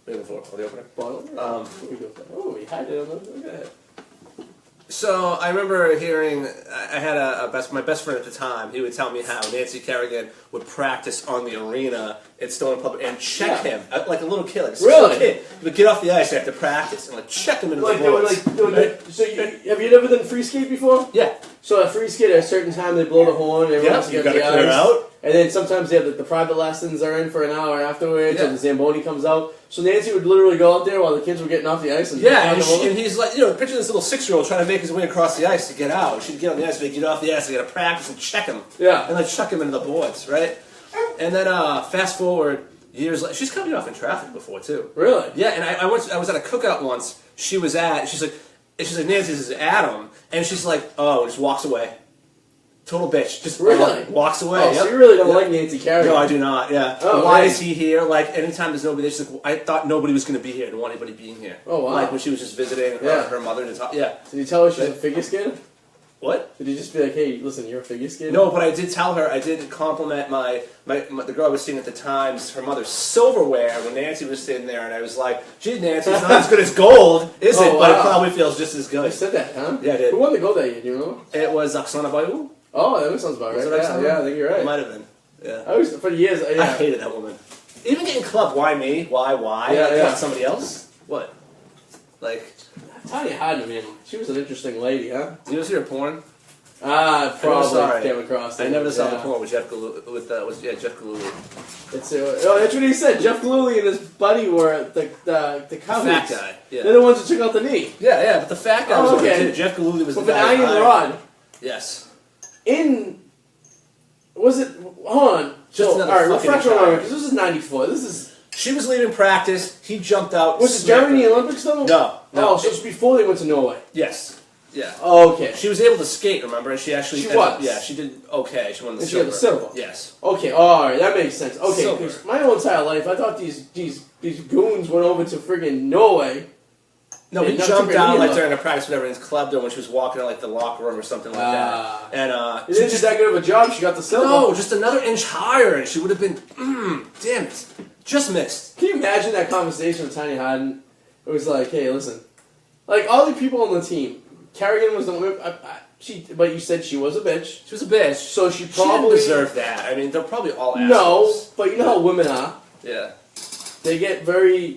Maybe before the opener. Bottle? Oh, we had it on the... Go ahead. So I remember hearing, I had my best friend at the time, he would tell me how Nancy Kerrigan would practice on the arena at Stone Public and check Yeah. him, like a little kid, like a Really? kid. He would get off the ice after practice and like check him into Like the they were boards. like doing the, so have you ever done free skate before? Yeah. So at free skate, at a certain time, they blow the horn. Everyone Yeah, has to you get on gotta the clear ice. out. And then sometimes they have the private lessons are in for an hour afterwards, Yeah. and the Zamboni comes out. So Nancy would literally go out there while the kids were getting off the ice. And Yeah, knock them over. and he's like, you know, picture this little 6-year-old trying to make his way across the ice to get out. She'd get on the ice, they'd get off the ice, they got to practice and check him. Yeah. And like chuck him into the boards, right? And then fast forward years later, she's cut me off in traffic before too. Really? Yeah, and I was at a cookout once. She's like, Nancy, this is Adam, and she's like, oh, and just walks away. Total bitch. Just Really? walks away. Oh, Yep. so you really don't Yep. like Nancy Kerrigan? No, I do not. Yeah. Oh, why right. is he here? Like anytime there's nobody, she's like, I thought nobody was going to be here. I didn't want anybody being here. Oh, wow. Like when she was just visiting Yeah. her mother to talk. Yeah. Did you tell her she's a figure skater? What? Did you just be like, hey, listen, you're a figure skater? No, but I did tell her. I did compliment the girl I was seeing at the time, her mother's silverware when Nancy was sitting there, and I was like, "Gee, Nancy, it's not as good as gold, is Oh, it? But it wow. probably feels just as I good." said that, huh? Yeah, I did. Who won the gold that year? Do you remember? It was Oksana Bayou. Oh, that sounds about Was right. it Yeah, Oksana? yeah, I think you're It right. might have been. Yeah. I was for years. I Yeah. hated that woman. Even getting clubbed. Why me? Why? Yeah, Like, yeah. not somebody else? What? Like, Tanya Harding, man, she was an interesting lady, huh? do you ever see her porn? Probably saw it. came across it. I never saw yeah. the porn with Jeff Gillooly. Jeff Gillooly. It's, oh, that's what he said. Jeff Gillooly and his buddy were the colleagues. Fat guy. Yeah. They're the ones who took out the knee. Yeah, but the fat guy was Oh, over okay. too. Jeff Gillooly was With the an guy. iron rod. Yes. Was it? Hold on. Just So, another all right, fucking refresh my child. memory, because this is '94. This is. She was leaving practice. He jumped out. Was it smacked Germany her. Olympics though? No. Oh, so it's before they went to Norway. Yes. Yeah. Oh, okay. She was able to skate, remember? And she actually... She ended up- was. Yeah, she did okay. She won the And she silver. got the silver. Yes. Okay, all right, that makes sense. Okay, Silver. because my whole entire life, I thought these goons went over to friggin' Norway No, he Not jumped took her down knee like off. during a practice, whatever, and clubbed her when she was walking in like the locker room or something like that. And She didn't do that good of a job. She got the silver. no, just another inch higher, and she would have been. Damn it, just missed. Can you imagine that conversation with Tanya Hadden? It was like, hey, listen, like all the people on the team. Kerrigan was the but you said she was a bitch. She was a bitch, So she she probably didn't deserve that. I mean, they're probably all assholes. No, but you know how women are. Yeah. They get very,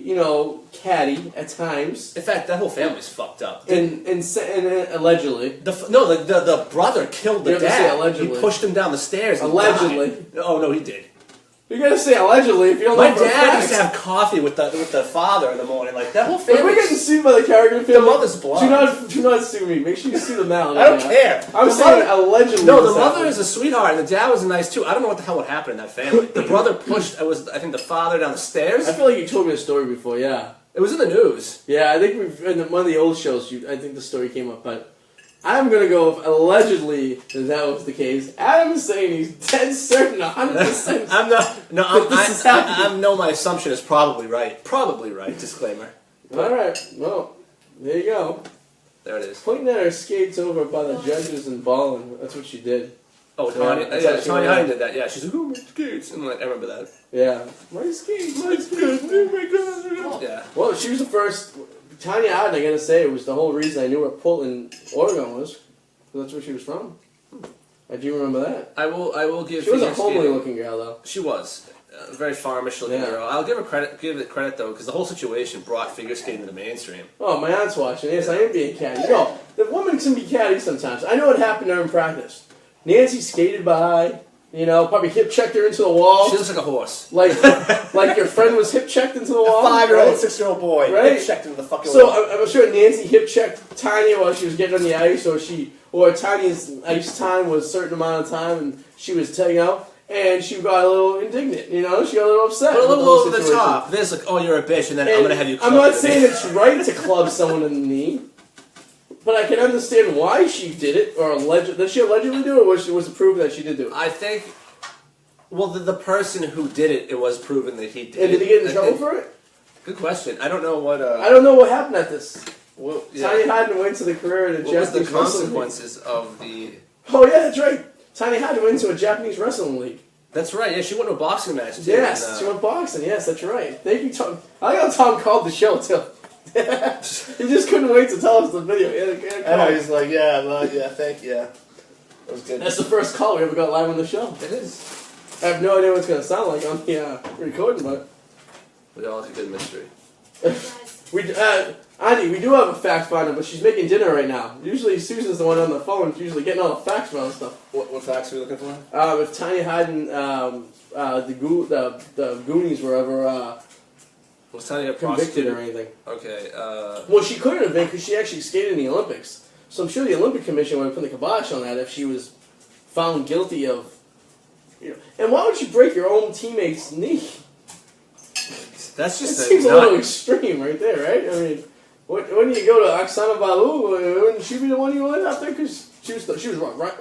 catty at times. In fact, that whole family's fucked up. And allegedly. The brother killed the You have to say dad. allegedly. He pushed him down the stairs. And Allegedly. died. Oh no, he did. You gotta say allegedly if you don't My know for a dad used fact. to have coffee with the father in the morning. Like that whole If family. we're getting sued by the Kerrigan family, mother's blood. do not sue me. Make sure you sue them now. I don't care. I'm The saying mother- allegedly. No, the this mother happened. is a sweetheart, and the dad was nice too. I don't know what the hell would happen in that family. The brother pushed. I think the father down the stairs. I feel like you told me a story before. Yeah. It was in the news. Yeah, I think in one of the old shows. I think the story came up, but I'm gonna go with allegedly that was the case. Adam is saying he's dead certain, 100%. I'm not. No, But this is happening. my assumption is probably right. Probably right. Disclaimer. All right. Well, there you go. There it is. Pointing at her skates over by the judges and balling. That's what she did. Oh, Yeah, Tanya. that's Yeah, actually Tanya right. Harding did that. Yeah, she's like, oh my skates, and like I remember that. Yeah. My skates. My skates. Oh my God. Yeah. Well, she was the first. Tanya Hadden, I gotta say, it was the whole reason I knew where Portland, Oregon was. That's where she was from. I do remember that. I will give. She was a figure homely skating- looking girl, though. She was. A very farmish looking Yeah. girl. I'll give it credit though, because the whole situation brought figure skating to the mainstream. Oh, my aunt's watching. Yes, I am being catty. No, the woman can be catty sometimes. I know what happened during practice. Nancy skated by, probably hip checked her into the wall. She looks like a horse. Like your friend was hip checked into the wall. 5-year-old, right? 6-year-old boy. Right? Checked into the fucking So wall. I'm sure Nancy hip checked Tanya while she was getting on the ice, or Tanya's ice time was a certain amount of time, and she was taking out, and she got a little indignant. She got a little upset. But a with little whole over the situation. top. This like, oh, you're a bitch, and then I'm And gonna have you. I'm clubbed not in the saying knee. it's right to club someone in the knee, but I can understand why she did it, or did she allegedly do it, or was it proven that she did do it? I think. Well, the person who did it, it was proven that he did. And did he get in I trouble think- for it? Good question. I don't know what. I don't know what happened at this. Well, yeah. Tanya Hadden went to the career in a What was the Japanese wrestling league. consequences of the? Oh yeah, that's right. Tanya Hadden went to a Japanese wrestling league. That's right. Yeah, she went to a boxing match. Too, Yes, and, she went boxing. Yes, that's right. Thank you, Tom. I like how Tom called the show too. He just couldn't wait to tell us the video. He had a I know. call. He's like, yeah, well, yeah, thank you. Yeah. That was good. That's the first call we ever got live on the show. It is. I have no idea what it's going to sound like on the recording, but We all have a good mystery. Andy, we do have a fact finder, but she's making dinner right now. Usually Susan's the one on the phone. She's usually getting all the facts about stuff. What facts are we looking for? If Tanya Hadden, the Goonies were ever Was Tanya a convicted prostitute? or anything. Okay. Well, she couldn't have been because she actually skated in the Olympics. So I'm sure the Olympic Commission would have put the kibosh on that if she was found guilty of. And why would you break your own teammate's knee? That's It just seems a little extreme right there, right? I mean, when you go to Oksana Balu, wouldn't she be the one you went after? Because she was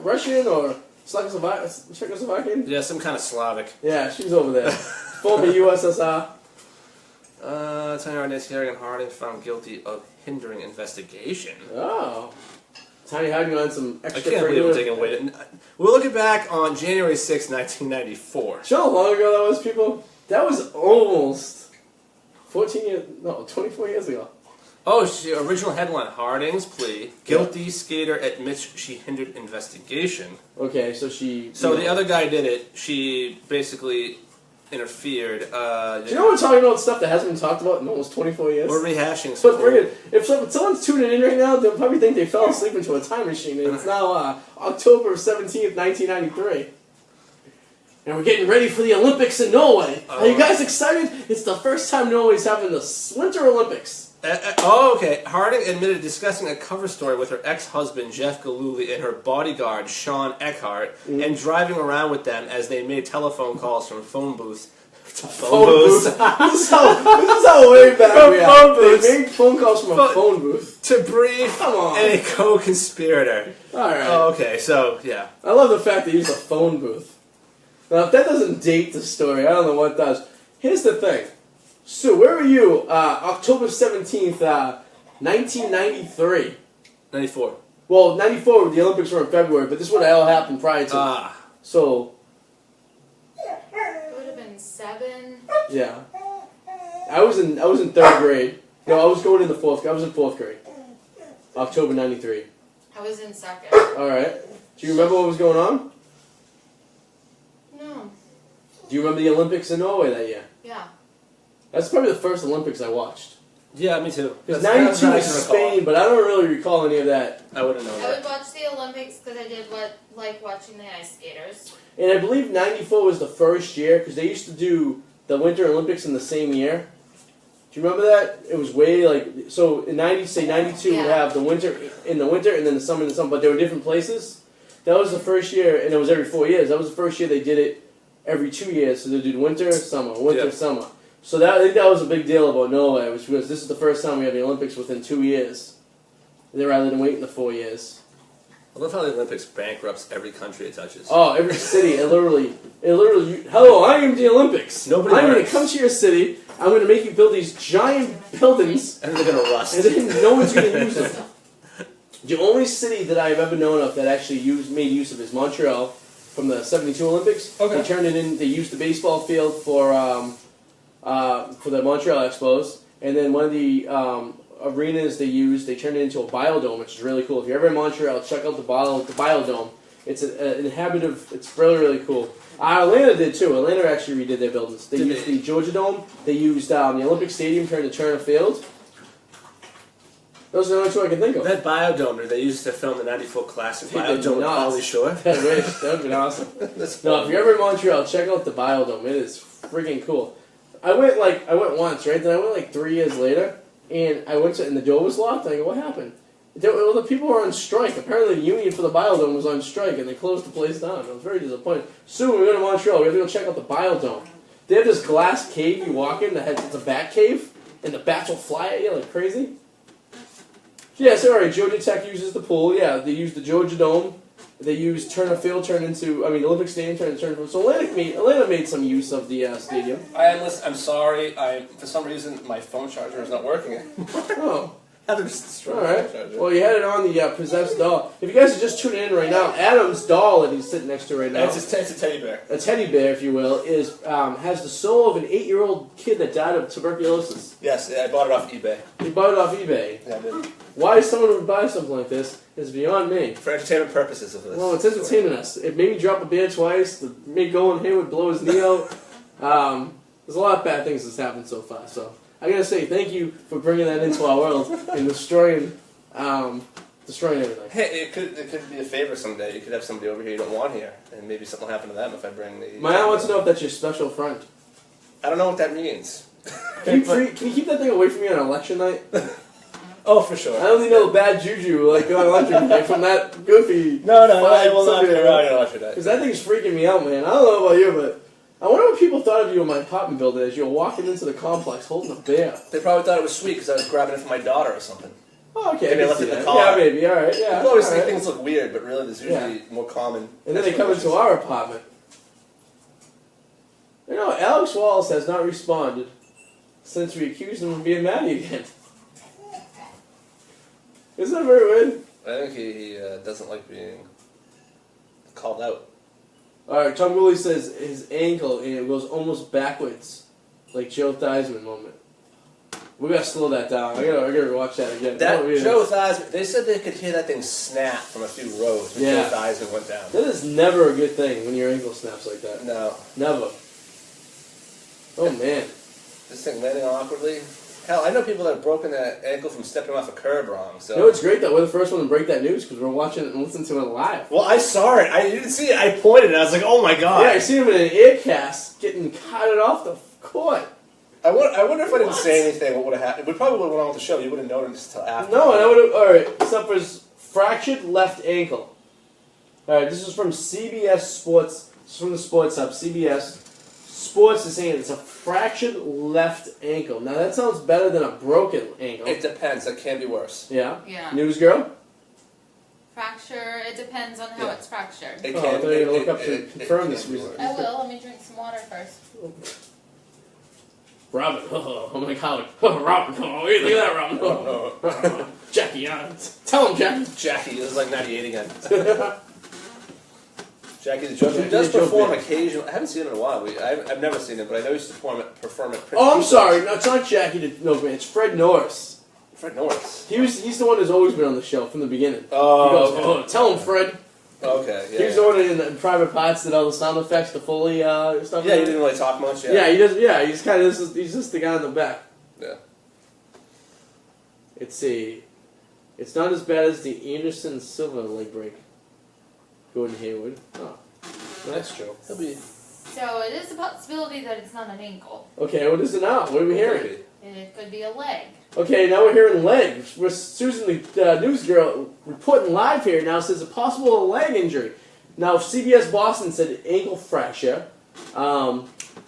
Russian or Czechoslovakian? Yeah, some kind of Slavic. Yeah, she was over there. Former USSR. Tanya Nancy Harding found guilty of hindering investigation. Oh. Tanya Hadden on some I extra. can't believe we're taking away. We're looking back on January 6, 1994. Do you know how long ago that was, people? That was almost 24 years ago. Oh, original headline: Harding's plea. Guilty skater admits she hindered investigation. Okay, so she. So the other guy did it. She basically interfered. Do you know we're talking about stuff that hasn't been talked about in almost 24 years? We're rehashing But some. if someone's tuning in right now, they'll probably think they fell asleep into a time machine. And it's now October 17th, 1993. And we're getting ready for the Olympics in Norway. Are you guys excited? It's the first time Norway's having the Winter Olympics. Okay. Harding admitted discussing a cover story with her ex-husband, Jeff Gillooly, and her bodyguard, Sean Eckhart, and driving around with them as they made telephone calls from phone booths. Phone booth. This is how way back we are. Phone booths. They made phone calls from a phone booth. To brief Come on. a co-conspirator. All right. Oh, okay. So, yeah. I love the fact they used a phone booth. Now, if that doesn't date the story, I don't know what does. Here's the thing. Sue, where were you October 17th, 1993. 94. Well, 94, the Olympics were in February, but this would have all happened prior to. So, It would have been 7. yeah. I was in 3rd grade. No, I was going into 4th. I was in 4th grade. October 93. I was in 2nd. All right. Do you remember what was going on? No. Do you remember the Olympics in Norway that year? Yeah. That's probably the first Olympics I watched. Yeah, me too. Because 92 was Spain, but I don't really recall any of that. I wouldn't know I that. would watch the Olympics because I did like watching the ice skaters. And I believe 94 was the first year, because they used to do the Winter Olympics in the same year. Do you remember that? It was way like, so in 92 would have the winter in the winter and then the summer in the summer, but they were different places. That was the first year, and it was every 4 years. That was the first year they did it every 2 years. So they did winter, summer, summer. So I think that was a big deal about Norway, which was this is the first time we have the Olympics within 2 years. Rather than waiting the 4 years. I love how the Olympics bankrupts every country it touches. Oh, every city, it literally, hello, I am the Olympics. Nobody I'm going to works. come to your city, I'm going to make you build these giant buildings, And they're going to rust. and then no one's going to use them. The only city that I've ever known of that actually made use of is Montreal from the '72 Olympics. Okay. They turned it in. They used the baseball field for the Montreal Expos, and then one of the arenas they turned it into a biodome, which is really cool. If you're ever in Montreal, check out the biodome. It's an inhabitive. It's really, really cool. Atlanta did too. Atlanta actually redid their buildings. They used the Georgia Dome. They used the Olympic Stadium turned to Turner Field. Those are the only two I can think of. That biodome that they used to film the '94 classic They did biodome with not. Pauly Shore. I wish. That would have been awesome. That's No, if you're ever in Montreal, check out the biodome. It is freaking cool. I went once, right? Then I went like 3 years later, and I went to, and the door was locked. I go, what happened? The people were on strike. Apparently, the union for the biodome was on strike, and they closed the place down. I was very disappointed. Soon, when we go to Montreal, we have to go check out the biodome. They have this glass cave you walk in that it's a bat cave, and the bats will fly at you like crazy. Yeah, so alright, Georgia Tech uses the pool. Yeah, they use the Georgia Dome. They use Turner Field, the Olympic Stadium turned into Turner Field. So Atlanta made some use of the stadium. I'm sorry. For some reason, my phone charger is not working. Oh. All Alright. Well, you had it on the possessed doll. If you guys are just tuning in right now, Adam's doll that he's sitting next to right now, It's a teddy bear. a teddy bear, if you will, has the soul of an 8-year-old kid that died of tuberculosis. Yes, I bought it off eBay. He bought it off eBay. Yeah, I did. Why someone would buy something like this is beyond me. For entertainment purposes of this. Well, it's entertaining us. It made me drop a beer twice. It made Golden Hayward blow his knee out. There's a lot of bad things that's happened so far. So I gotta say thank you for bringing that into our world and destroying everything. Hey, it could be a favor someday. You could have somebody over here you don't want here, and maybe something will happen to them if I bring the... My aunt wants to know if that's your special friend. I don't know what that means. Can you keep that thing away from me on election night? Oh, for sure. I only know the bad juju like on election night from that goofy. No, I will not get around on election night. Because that thing's freaking me out, man. I don't know about you, but I wonder what people thought of you in my apartment building as you were walking into the complex holding a bear. They probably thought it was sweet because I was grabbing it for my daughter or something. Oh, okay. Maybe I can left see it in the that. car. Yeah, maybe. All right. Yeah. People always all think right. things look weird, but really there's usually more common. And then they come into our apartment. You know, Alex Wallace has not responded since we accused him of being Maddie again. Isn't that very weird? I think he doesn't like being called out. Alright, Tom Gooley says his ankle and it goes almost backwards. Like Joe Theismann moment. We gotta slow that down. I gotta watch that again. That Oh, yeah. Joe Theismann, they said they could hear that thing snap from a few rows when Yeah. Joe Theismann went down. That is never a good thing when your ankle snaps like that. No. Never. Oh man. This thing landing awkwardly. Hell, I know people that have broken their ankle from stepping off a curb wrong. So. You know, it's great that we're the first one to break that news because we're watching it and listening to it live. Well, I saw it. I didn't see it. I pointed and I was like, oh my god. Yeah, I seen him in an air cast getting carted off the court. I wonder if I didn't say anything, what would have happened? We probably would have went on with the show. You wouldn't have noticed until after. No, and I would have. Alright, except for his fractured left ankle. Alright, this is from CBS Sports. This is from the Sports Hub. CBS Sports is saying it's a fractured left ankle. Now that sounds better than a broken ankle. It depends. That can be worse. Yeah? Yeah. News girl? Fracture, it depends on how Yeah. it's fractured. It Oh, can. I thought you were going to look up to confirm it this can be reason. worse. I will. Let me drink some water first. Robin. Oh my God. Robin. Oh, hey, look at that, Robin. Jackie, tell him, Jackie. Jackie, this is like 98 again. Jackie the Joke. He Jackie does the Joke perform Band. occasionally. I haven't seen him in a while. I've never seen him, but I know he used to perform at Prince. Oh, I'm sorry. No, it's not Jackie. No, it's Fred Norris. Fred Norris. He's the one who's always been on the show from the beginning. Oh, He goes, okay. oh, tell him, Fred. Okay, yeah. He was the one in Private Parts that all the sound effects, the Foley stuff. Yeah, he didn't really talk much. Yeah, he does. Yeah, he's kind of he's just the guy in the back. Yeah. It's not as bad as the Anderson Silva leg break. Gordon Hayward. Oh, That's true. He'll be. So it is a possibility that it's not an ankle. Okay, what is it now? What are we hearing? It could be a leg. Okay, now we're hearing legs. Susan, the news girl, reporting live here now says a possible leg injury. Now, CBS Boston said ankle fracture. Other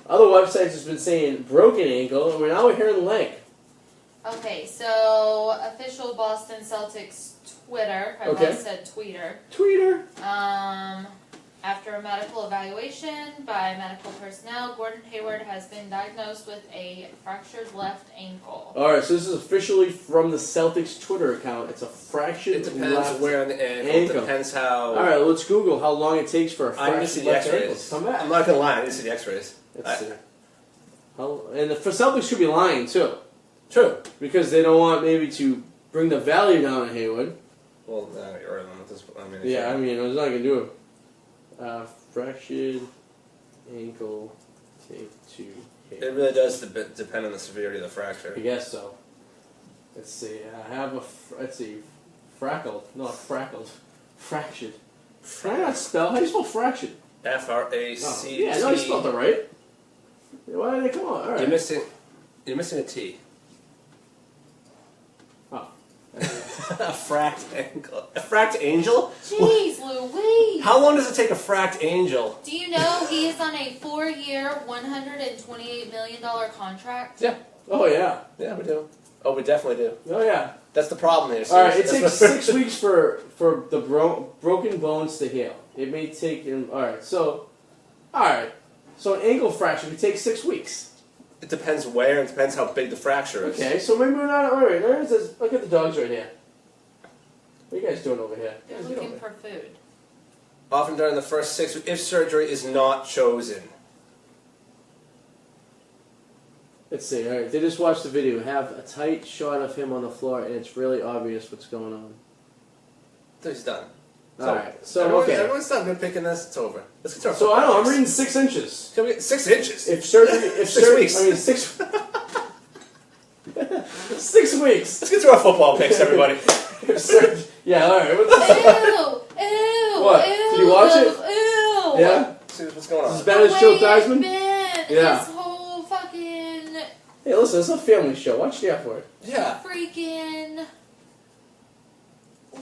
websites has been saying broken ankle, and now we're hearing leg. Okay, so official Boston Celtics Twitter, I Okay. almost said tweeter. Tweeter. After a medical evaluation by medical personnel, Gordon Hayward has been diagnosed with a fractured left ankle. All right, so this is officially from the Celtics Twitter account. It's a fractured It depends left where on the ankle. ankle. It depends how. All right, let's Google how long it takes for a I need to see fractured the left ankle X-rays. to come back. I'm not gonna lie. I need to see the X-rays. Let's see. And the Celtics should be lying too, True. because they don't want maybe to bring the value down on Hayward. Well, you're right on this. Yeah, I mean, I was not gonna do it. Fractured ankle tape to it hit. really does depend on the severity of the fracture. I guess so. Let's see. I have let's see. Frackled, not frackled. Fractured. Can I not spell? How do you spell fractured? F-R-A-C-T. Yeah, no, I spelled it right. Why did they come on? All right. You're missing a T. Oh. A fracked ankle. A fracked angel? Jeez Louise! How long does it take a fracked angel? Do you know he is on a 4-year, $128 million contract? Yeah. Oh yeah. Yeah, we do. Oh, we definitely do. Oh yeah. That's the problem here. All right. It That's takes what- 6 weeks for the broken bones to heal. It may take. All right. So an ankle fracture would take 6 weeks. It depends where, and it depends how big the fracture is. Okay. So maybe we're not. All right. Look at the dogs right here. What are you guys doing over here? They're Guys, get looking over for food. Often during the first 6 weeks, if surgery is not chosen. Let's see. All right. They just watched the video. Have a tight shot of him on the floor, and it's really obvious what's going on. So he's done. All right. So okay. Everyone stop nitpicking this. It's over. Let's get to our So I don't know. football I'm picks. reading 6 inches. Can we get 6 inches? If surgery, 6 weeks. I mean 6. 6 weeks. Let's get to our football picks, everybody. If surgery, yeah. All right. Ew! Ew! What? Ew! Did you watch it? Ew! Yeah. See what's going Is on. as bad as Joe Theismann? Yeah. This whole fucking Hey, listen. It's a family show. Watch the F word. Yeah. freaking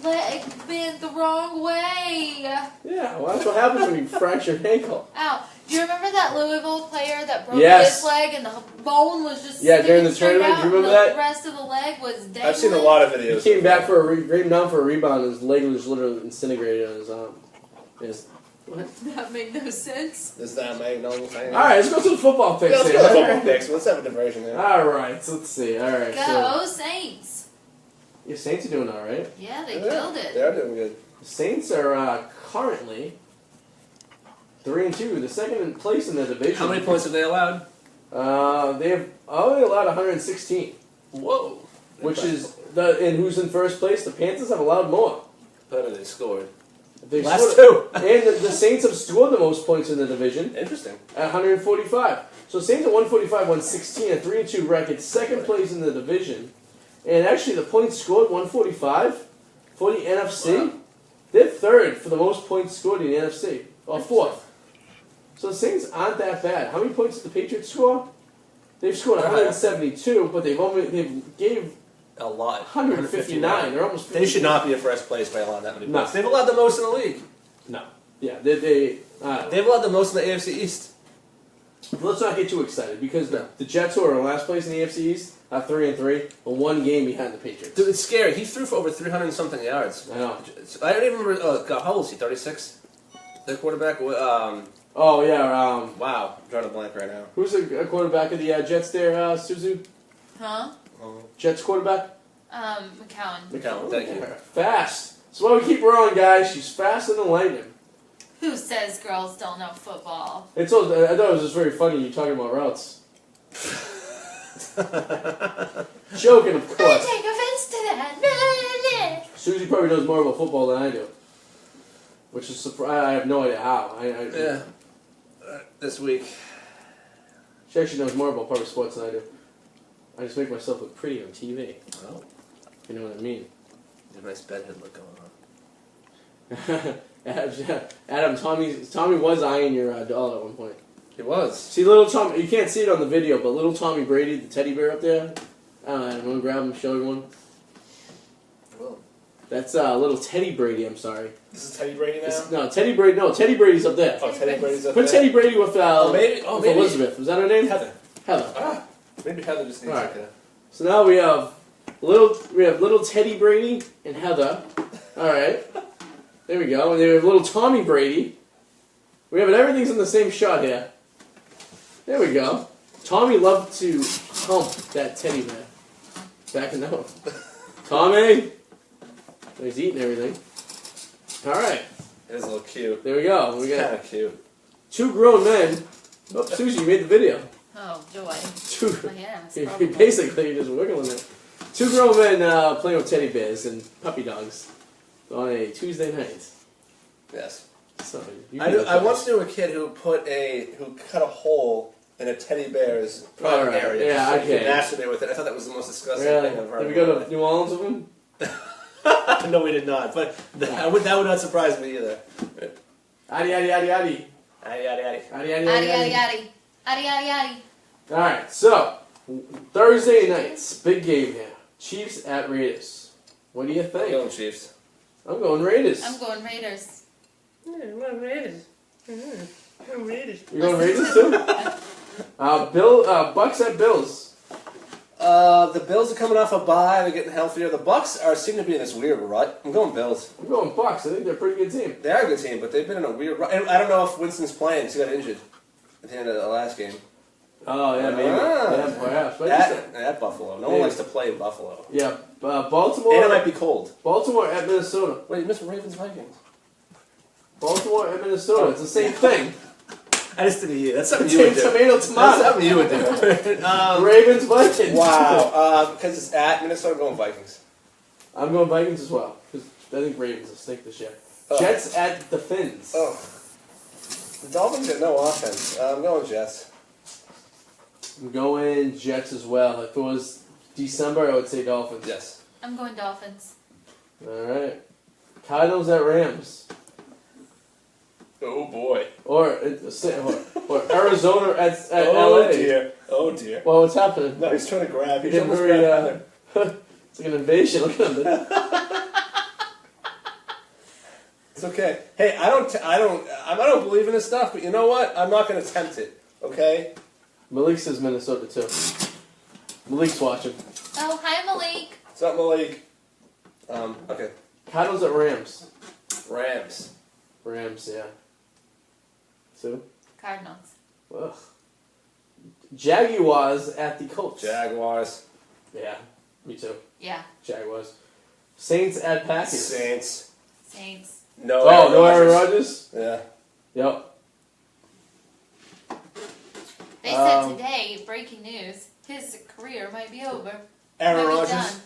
leg bent the wrong way. Yeah. Well, that's what happens when you fracture an ankle. Ow. Do you remember that Louisville player that broke Yes. his leg and the bone was just Yeah, during the sticking straight tournament, out do you remember and that? the rest of the leg was dangling? I've seen a lot of He videos. came back for came down for a rebound. And his leg was literally disintegrated on his arm. Yes. What? That made no sense. Does that make no sense? All right. Let's go to the football picks. Yeah, let's here. go to football picks. Let's have a diversion there. All right. So let's see. All right. So Go Saints. your Saints are doing all right. Yeah, they killed it. They are doing good. The Saints are currently 3-2, the second in place in the division. How many points have they allowed? They have only allowed 116, Whoa. which is and who's in first place? The Panthers have allowed more. Better they scored. They've Last scored- two. and the Saints have scored the most points in the division Interesting. at 145. So Saints at 145, 116, a 3-2 record, second place in the division. And actually, the points scored 145 for the NFC. Wow. They're third for the most points scored in the NFC, or fourth. So the Saints aren't that bad. How many points did the Patriots score? They've scored 172, but they've gave A lot. 159. They're almost 50. They should not be in first place by allowing that many No. points. They've allowed the most in the league. No. Yeah, they They've allowed the most in the AFC East. let's not get too excited because the Jets, who are in last place in the AFC East, are 3-3, but one game behind the Patriots. Dude, it's scary. He threw for over 300 and something yards. I know. I don't even remember. God, how old is he? 36. The quarterback. Oh yeah. Wow, I'm drawing a blank right now. Who's a quarterback of the Jets there, Suzu? Huh? Jets quarterback? McCowan. McCown, thank you. Fast. That's why we keep her on, guys. She's faster than lightning. Who says girls don't know football? I thought it was just very funny you talking about routes. Joking, of I course. take offense to that. Susie probably knows more about football than I do. Which is I have no idea how. Yeah. This week. She actually knows more about probably sports than I do. I just make myself look pretty on TV. Oh. You know what I mean? You have a nice bedhead look going on. Adam, Tommy was eyeing your doll at one point. He was. See, little Tommy, you can't see it on the video, but little Tommy Brady, the teddy bear up there, I don't know, I'm going to grab him, show you one. Well. That's little Teddy Brady, I'm sorry. This is Teddy Brady now? Teddy Brady's up there. Oh, Teddy Brady's up Put there? Teddy Brady with, maybe Elizabeth. Was that her name? Heather. Heather. Maybe Heather just needs Alright. it. So now we have little Teddy Brady and Heather. Alright. There we go. And then we have little Tommy Brady. We have it. Everything's in the same shot here. There we go. Tommy loved to hump that teddy bear. Back in the home. Tommy! He's eating everything. Alright. It is a little cute. There we go. We It's got kind of cute. two grown men. Oh, Susie, you made the video. Oh, joy. Two. My ass, You're probably. basically just wiggling it. Two grown men playing with teddy bears and puppy dogs on a Tuesday night. Yes. So I once knew a kid who cut a hole in a teddy bear's private Alright, area. yeah, so he could okay. masturbate with it. I thought that was the most disgusting Really? thing I've heard. Did we go to New Orleans with him? No, we did not. But that would not surprise me either. Addy, addy, addy, addy. Addy, addy, addy. Addy, addy, Addy, addy, addy, addy. addy. Addy, addy, addy. Alright, so, Thursday nights, big game here. Chiefs at Raiders. What do you I'm think? going Chiefs. I'm going Raiders. I'm going Raiders. Raiders. You're going Raiders too? Bucks at Bills. The Bills are coming off a bye. They're getting healthier. The Bucks seem to be in this weird rut. I'm going Bills. I'm going Bucks. I think they're a pretty good team. They are a good team, but they've been in a weird rut. And I don't know if Winston's playing because he got injured at the end of the last game. Oh, yeah, maybe. Yeah, perhaps. But At Buffalo. No one likes to play in Buffalo. yeah, Baltimore. And it might be cold. Baltimore at Minnesota. Wait, you missed Ravens Vikings. Baltimore at Minnesota. It's the same thing. I just didn't hear. That's something you would do. Tomato, That's tomato. something you would do. Ravens, Vikings. Wow. Because it's at Minnesota, I'm going Vikings. I'm going Vikings as well. Because I think Ravens will stink this year. Oh. Jets at the Fins. Oh. The Dolphins get no offense. I'm going Jets. I'm going Jets as well. If it was December, I would say Dolphins. Yes. I'm going Dolphins. Alright. Cardinals at Rams. Oh boy. Or Arizona at Oh LA. dear. Oh dear. Well, what's happening? No, he's trying to grab. He's He's almost very, grabbed Heather. it's like an invasion. Look at him. It's okay. Hey, I don't believe in this stuff, but you know what? I'm not going to tempt it. Okay. Malik says Minnesota too. Malik's watching. Oh, hi, Malik. What's up, Malik? Okay. Cardinals at Rams. Rams. Rams, yeah. Two. Cardinals. Ugh. Jaguars at the Colts. Jaguars. Yeah, me too. Yeah. Jaguars. Saints at Packers. Saints. Saints. No. No Aaron Rodgers? Yeah. Yep. They said today, breaking news, his career might be over. Aaron Might be Rodgers. done.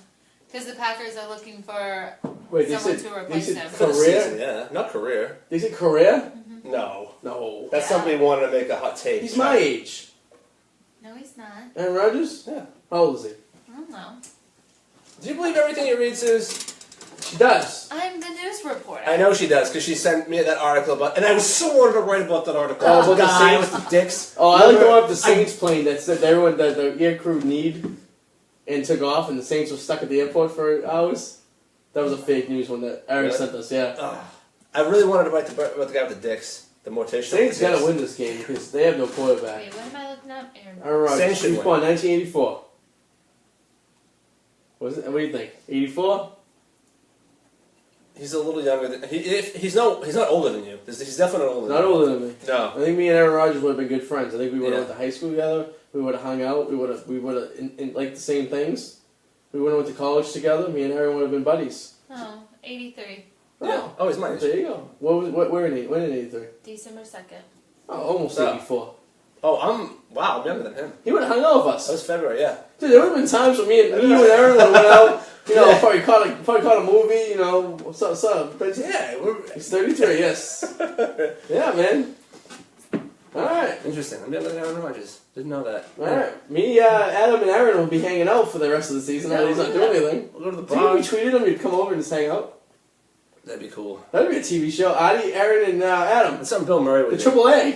Because the Packers are looking for Wait, someone they to replace said him. For the career? season, yeah. Not career. They said career? No. No. That's Yeah. somebody wanting to make a hot take. He's my age. No, he's not. Aaron Rodgers? Yeah. How old is he? I don't know. Do you believe everything he reads, Suze? She does. I'm the news reporter. I know she does, because she sent me that article about, and I was so wanted to write about that article. Oh, the about the guy Saints? with the dicks. Oh, I like the Remember? one with the Saints plane that said everyone that the air crew need and took off, and the Saints were stuck at the airport for hours. That was a fake news one that Aaron Really? sent us. Yeah. I really wanted to write about the guy with the dicks, the mortician. Saints gotta win this game because they have no quarterback. Wait, what am I looking up? Aaron. Aaron Rodgers. Saints should He was win. born 1984. Was it? What do you think? 84? He's a little younger than he's not older than you. He's definitely not older. Not older than me. No. I think me and Aaron Rodgers would have been good friends. I think we would have Yeah. went to high school together. We would have hung out. We would have liked the same things. We would have went to college together. Me and Aaron would have been buddies. Oh, 83. Yeah. Oh, he's my age. There you go. When in 83? December 2nd. Oh, almost 84. Oh, I'm younger than him. He would have hung out with us. That was February, yeah. Dude, there would have been times when you and Aaron would have went out. You know, probably caught a movie. You know, what's up? But Yeah, he's 33. Yes. Yeah, man. All right. interesting. I'm younger than Aaron Rodgers. Didn't know that. All right. Me, Adam, and Aaron will be hanging out for the rest of the season. He's not doing anything. We'll go to the Do you think we bar. tweeted him? You'd come over and just hang out. That'd be cool. That'd be a TV show. Arty, Aaron, and Adam. That's something Bill Murray would The do. Triple A.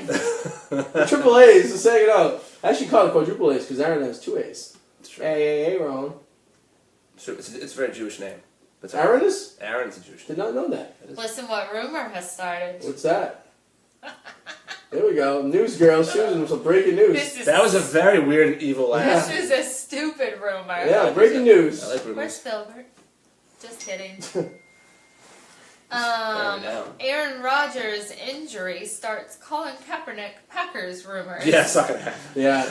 The Triple A is just hanging out. I actually call it quadruple A's because Aaron has 2 A's. It's true. A, wrong. It's a very Jewish name. But Aaron is? Aaron's a Jewish name. Did not know that. Listen what rumor has started. What's that? There we go. News girl Susan with some breaking news. That was a very weird and evil laugh. This is a stupid rumor. Yeah, breaking news. I like Where's rumors. Spielberg? Just kidding. down. Aaron Rodgers' injury starts Colin Kaepernick Packers rumors. Yeah, it's not gonna happen. Yeah.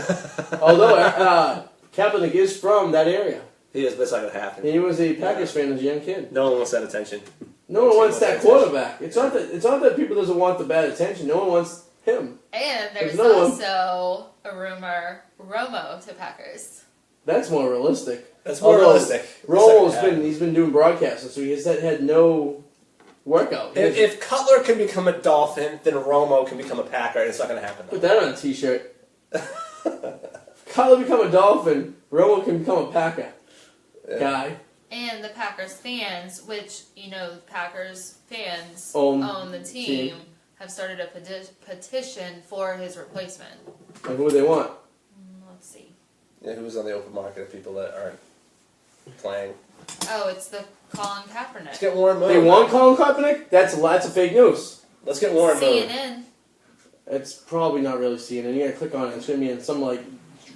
Although Kaepernick is from that area. He is, but it's not gonna happen. He was a Packers fan as a young kid. No one wants that attention. No one wants that quarterback. It's not that people doesn't want the bad attention. No one wants him. And there's There's no one. also a rumor Romo to Packers. That's more realistic. That's more Although realistic. He's been doing broadcasting, so he has had no workout. If Cutler can become a Dolphin, then Romo can become a Packer, and it's not gonna happen. Put that on a t-shirt. Cutler become a Dolphin, Romo can become a Packer. Yeah. Guy. And the Packers fans, which, Packers fans Own the team, have started a petition for his replacement. Like, who do they want? Let's see. Yeah, who's on the open market of people that aren't playing? Oh, it's the Colin Let's Kaepernick. get Warren Moon. They want Colin Kaepernick? That's a fake news. Let's get Warren Moon. CNN. It's probably not really CNN. You gotta click on it. It's gonna be in some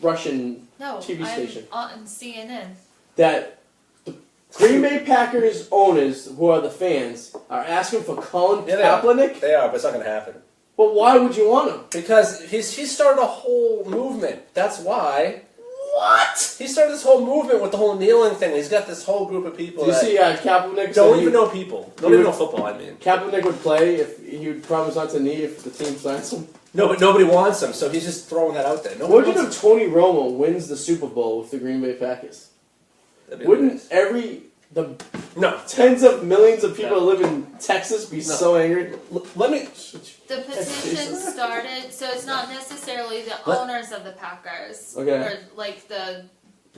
Russian No, TV I'm station. on CNN. That the Green Bay Packers owners, who are the fans, are asking for Colin Yeah, they are. Kaepernick. They are, but it's not gonna happen. But why would you want him? Because he started a whole movement. That's why. What? He started this whole movement with the whole kneeling thing. He's got this whole group of people Did you that see Kaepernick? don't even know people. Don't even know football, I mean. Kaepernick would play if he would promise not to knee if the team signs him. No, but nobody wants him, so he's just throwing that out there. What Nobody would you wants if Tony Romo wins the Super Bowl with the Green Bay Packers? him. That'd be Wouldn't hilarious. the No. tens of millions of people No. who live in Texas be so angry? Let me... The petition started, so it's not necessarily the What? owners of the Packers. Okay. Or, the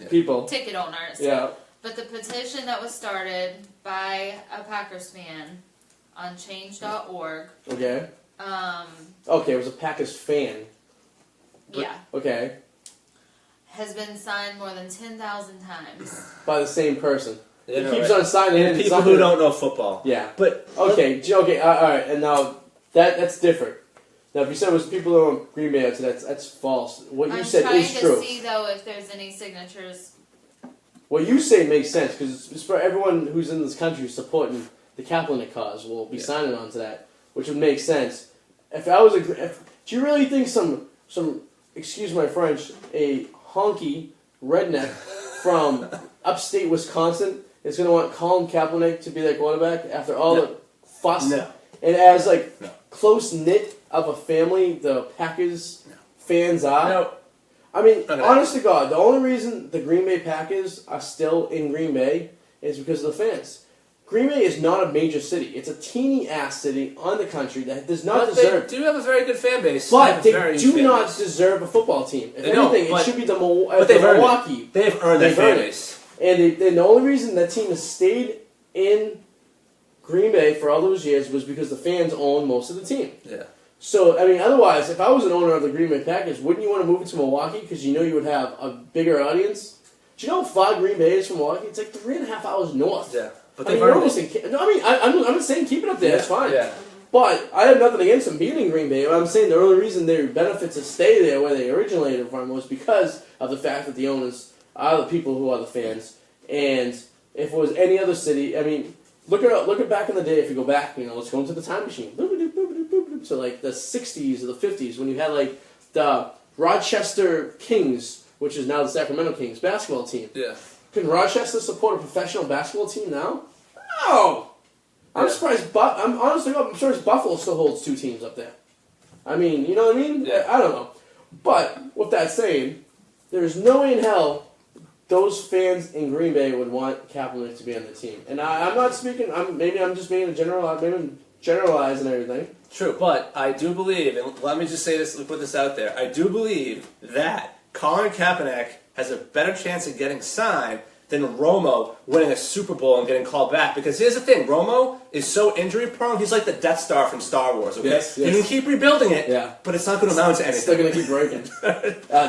People. ticket owners. Yeah. But the petition that was started by a Packers fan on change.org, Okay. um, Okay, it was a Packers fan. yeah, Okay. has been signed more than 10,000 times. By the same person. Yeah, He keeps right. on signing in. People who don't know football. Yeah. But... Okay, all right, and now that's different. Now, if you said it was people who own Green Bay, that's false. What you I'm said trying is to true. see, though, if there's any signatures. What you say makes sense because it's for everyone who's in this country supporting the Kaepernick cause will be signing on to that, which would make sense. If I was do you really think some excuse my French, a honky redneck from upstate Wisconsin is going to want Colin Kaepernick to be their quarterback after all the fuss? No. And as No. close knit of a family the Packers fans are. No. I mean, Okay. honest to God, the only reason the Green Bay Packers are still in Green Bay is because of the fans. Green Bay is not a major city. It's a teeny-ass city on the country that does not But deserve... they do have a very good fan base. But they very do fan not base. deserve a football team. If They don't, anything, it but- should be the they've earned it. Milwaukee. They've earned their They've fan earned it. base. And the only reason that team has stayed in Green Bay for all those years was because the fans own most of the team. Yeah. So, I mean, otherwise, if I was an owner of the Green Bay Packers, wouldn't you want to move it to Milwaukee because you know you would have a bigger audience? Do you know how far Green Bay is from Milwaukee? It's like 3.5 hours north. Yeah. But I mean, they've you're earned almost it. in... No, I mean, I'm not saying keep it up there. That's fine. Yeah. But I have nothing against them being in Green Bay. I'm saying the only reason their benefits to stay there where they originated from was because of the fact that the owners are the people who are the fans. And if it was any other city, I mean, look at back in the day. If you go back, let's go into the time machine. So like the 60s or the 50s when you had like the Rochester Kings, which is now the Sacramento Kings basketball team. Yeah. Can Rochester support a professional basketball team now? No. I'm surprised. I'm surprised Buffalo still holds 2 teams up there. I mean, you know what I mean? Yeah. I don't know. But with that saying, there's no way in hell those fans in Green Bay would want Kaepernick to be on the team. And I'm not speaking. Maybe I'm just being generalizing everything. True, but I do believe, and let me just say this, put this out there. I do believe that Colin Kaepernick has a better chance of getting signed than Romo winning a Super Bowl and getting called back. Because here's the thing, Romo is so injury prone. He's like the Death Star from Star Wars. Okay, yes. You can keep rebuilding it, but it's not going to amount to anything. It's still going to keep breaking.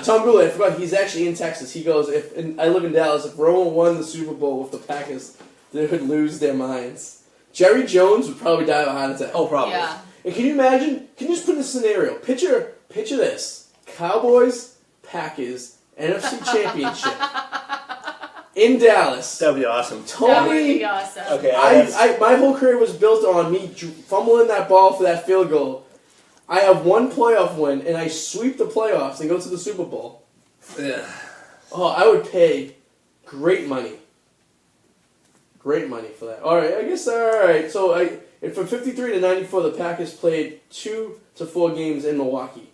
Tom Goulet, I forgot, he's actually in Texas. He goes, I live in Dallas. If Romo won the Super Bowl with the Packers, they would lose their minds. Jerry Jones would probably die of a heart attack. Oh, probably. Yeah. And can you imagine? Can you just put in a scenario? Picture this: Cowboys, Packers, NFC Championship in Dallas. That would be awesome. That would be awesome. Okay. My whole career was built on me fumbling that ball for that field goal. I have one playoff win, and I sweep the playoffs and go to the Super Bowl. Yeah. Oh, I would pay great money. Great money for that. All right, I guess. All right. So from 53 to 94, the Packers played 2 to 4 games in Milwaukee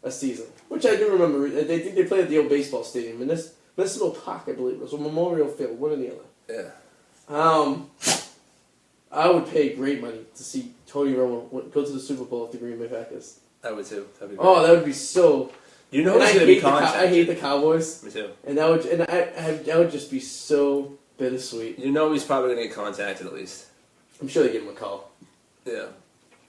a season, which I do remember. They think they played at the old baseball stadium in this little park, I believe it was, a Memorial Field, one or the other. Yeah. I would pay great money to see Tony Romo go to the Super Bowl with the Green Bay Packers. I would too. That'd be great. Oh, that would be so. You know who's going to be contacted? I hate the Cowboys. Me too. And that would just be so bittersweet. You know he's probably going to get contacted at least. I'm sure they give him a call. Yeah.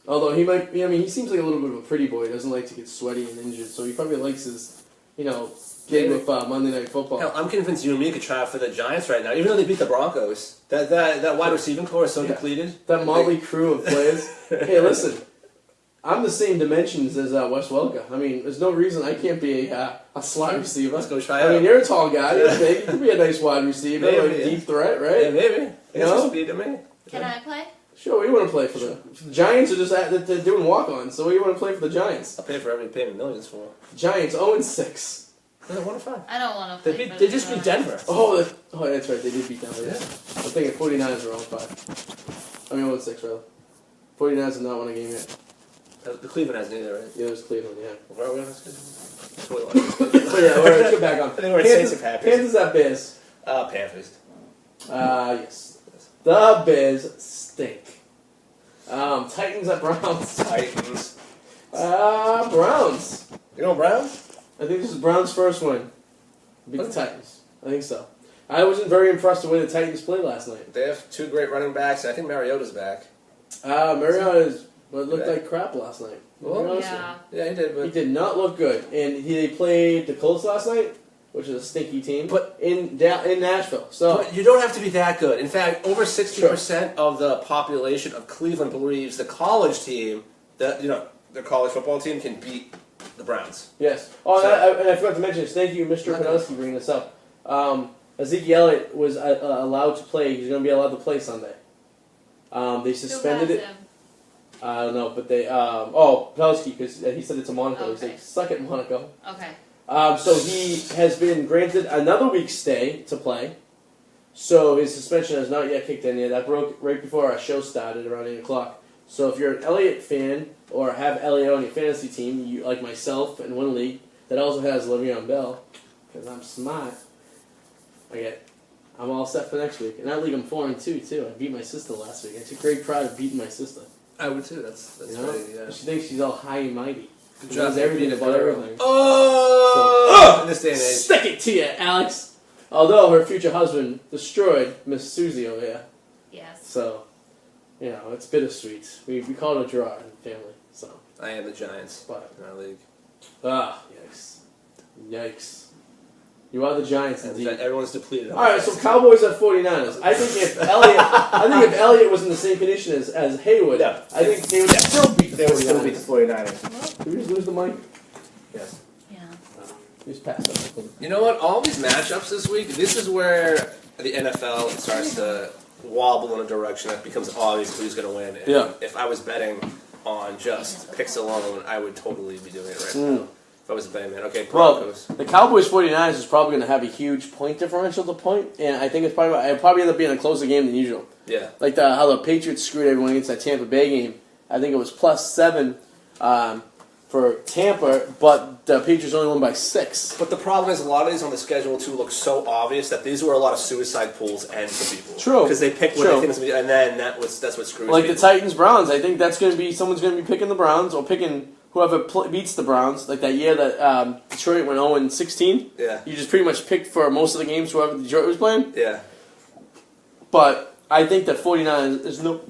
Although he might, he seems like a little bit of a pretty boy. He doesn't like to get sweaty and injured, so he probably likes his, gig with Monday Night Football. Hell, I'm convinced you and me could try out for the Giants right now, even though they beat the Broncos. That wide receiving core is so depleted. That motley crew of players. Hey, listen, I'm the same dimensions as Wes Welker. I mean, there's no reason I can't be a slot receiver. Let's go try it out. I mean, you're a tall guy. You're big. You could be a nice wide receiver, Maybe, deep threat, right? Yeah, maybe. You know? Speed to me. Can I play? Sure, we want to play for the Giants. Are just they're doing walk-ons, so we want to play for the Giants. I'll pay for every payment millions for. Giants 0-6. Yeah, 1-5. I don't want to play. They just beat Denver. Oh, that's right. They did beat Denver. Yeah. I'm thinking 49ers are 0-5. I mean 0-6 rather. 49ers have not won a game yet. The Cleveland has neither, right? Yeah, it was Cleveland. Yeah. Where are we on this? So yeah, all right, let's get back on. I think we're at Saints and Packers. Kansas at Bears. Panthers. Yes. The Bears stink. Titans at Browns. Titans. Browns. You know Browns? I think this is Browns' first win. Beat the Titans. I think so. I wasn't very impressed with the way the Titans played last night. They have 2 great running backs, and I think Mariota's back. Mariota looked like crap last night. Well, Yeah. Yeah, he did. But He did not look good. And they played the Colts last night, which is a stinky team, But- in Nashville. So But you don't have to be that good. In fact, over 60% of the population of Cleveland believes the college team, their college football team, can beat the Browns. yes. Oh, So- and I forgot to mention this. Thank you, Mr. Podolsky, bringing this up. Ezekiel Elliott was allowed to play. He's going to be allowed to play Sunday. They suspended it. I don't know, but they Podolsky, because he said it to Monaco. He's Okay. like, suck it, Monaco. Okay. So he has been granted another week's stay to play. So his suspension has not yet kicked in yet. That broke right before our show started around 8 o'clock. So if you're an Elliott fan or have Elliott on your fantasy team, you like myself in one league that also has Le'Veon Bell, because I'm smart, I'm all set for next week. In that league, I'm 4-2 too. I beat my sister last week. I took great pride of beating my sister. I would too. That's funny, yeah. She thinks she's all high and mighty. Good She job, knows everything being a about girl. everything. Oh! In this day and age. Stick it to you, Alex. Although her future husband destroyed Miss Susie over here. Yes. So, it's bittersweet. We call it a draw in the family. So, I am the Giants but in our league. yikes. You are the Giants And indeed. everyone's depleted. All right, so Cowboys at 49ers. I think if Elliott was in the same condition as Haywood, Yeah. I think they would still beat the 49ers. 49ers. Did we just lose the mic? Yes. Yeah. Just pass it. You know what? All these matchups this week, this is where the NFL starts to wobble in a direction that becomes obvious who's going to win. And Yeah. if I was betting on just picks alone, I would totally be doing it right now. If I was a betting man. Okay, Broncos. Well, the Cowboys 49ers is probably going to have a huge point differential to point, and I think it'll probably end up being a closer game than usual. Yeah. Like how the Patriots screwed everyone against that Tampa Bay game. I think it was +7 for Tampa, but the Patriots only won by 6. But the problem is a lot of these on the schedule, too, look so obvious that these were a lot of suicide pools and for people. True. Because they pick what they think is going to be, and then that's what screws Like people. the Titans-Browns, I think that's going to be, someone's going to be picking the Browns, or picking whoever beats the Browns. Like that year that Detroit went 0-16. Yeah. You just pretty much picked for most of the games whoever Detroit was playing. Yeah. But I think that 49ers, there's no...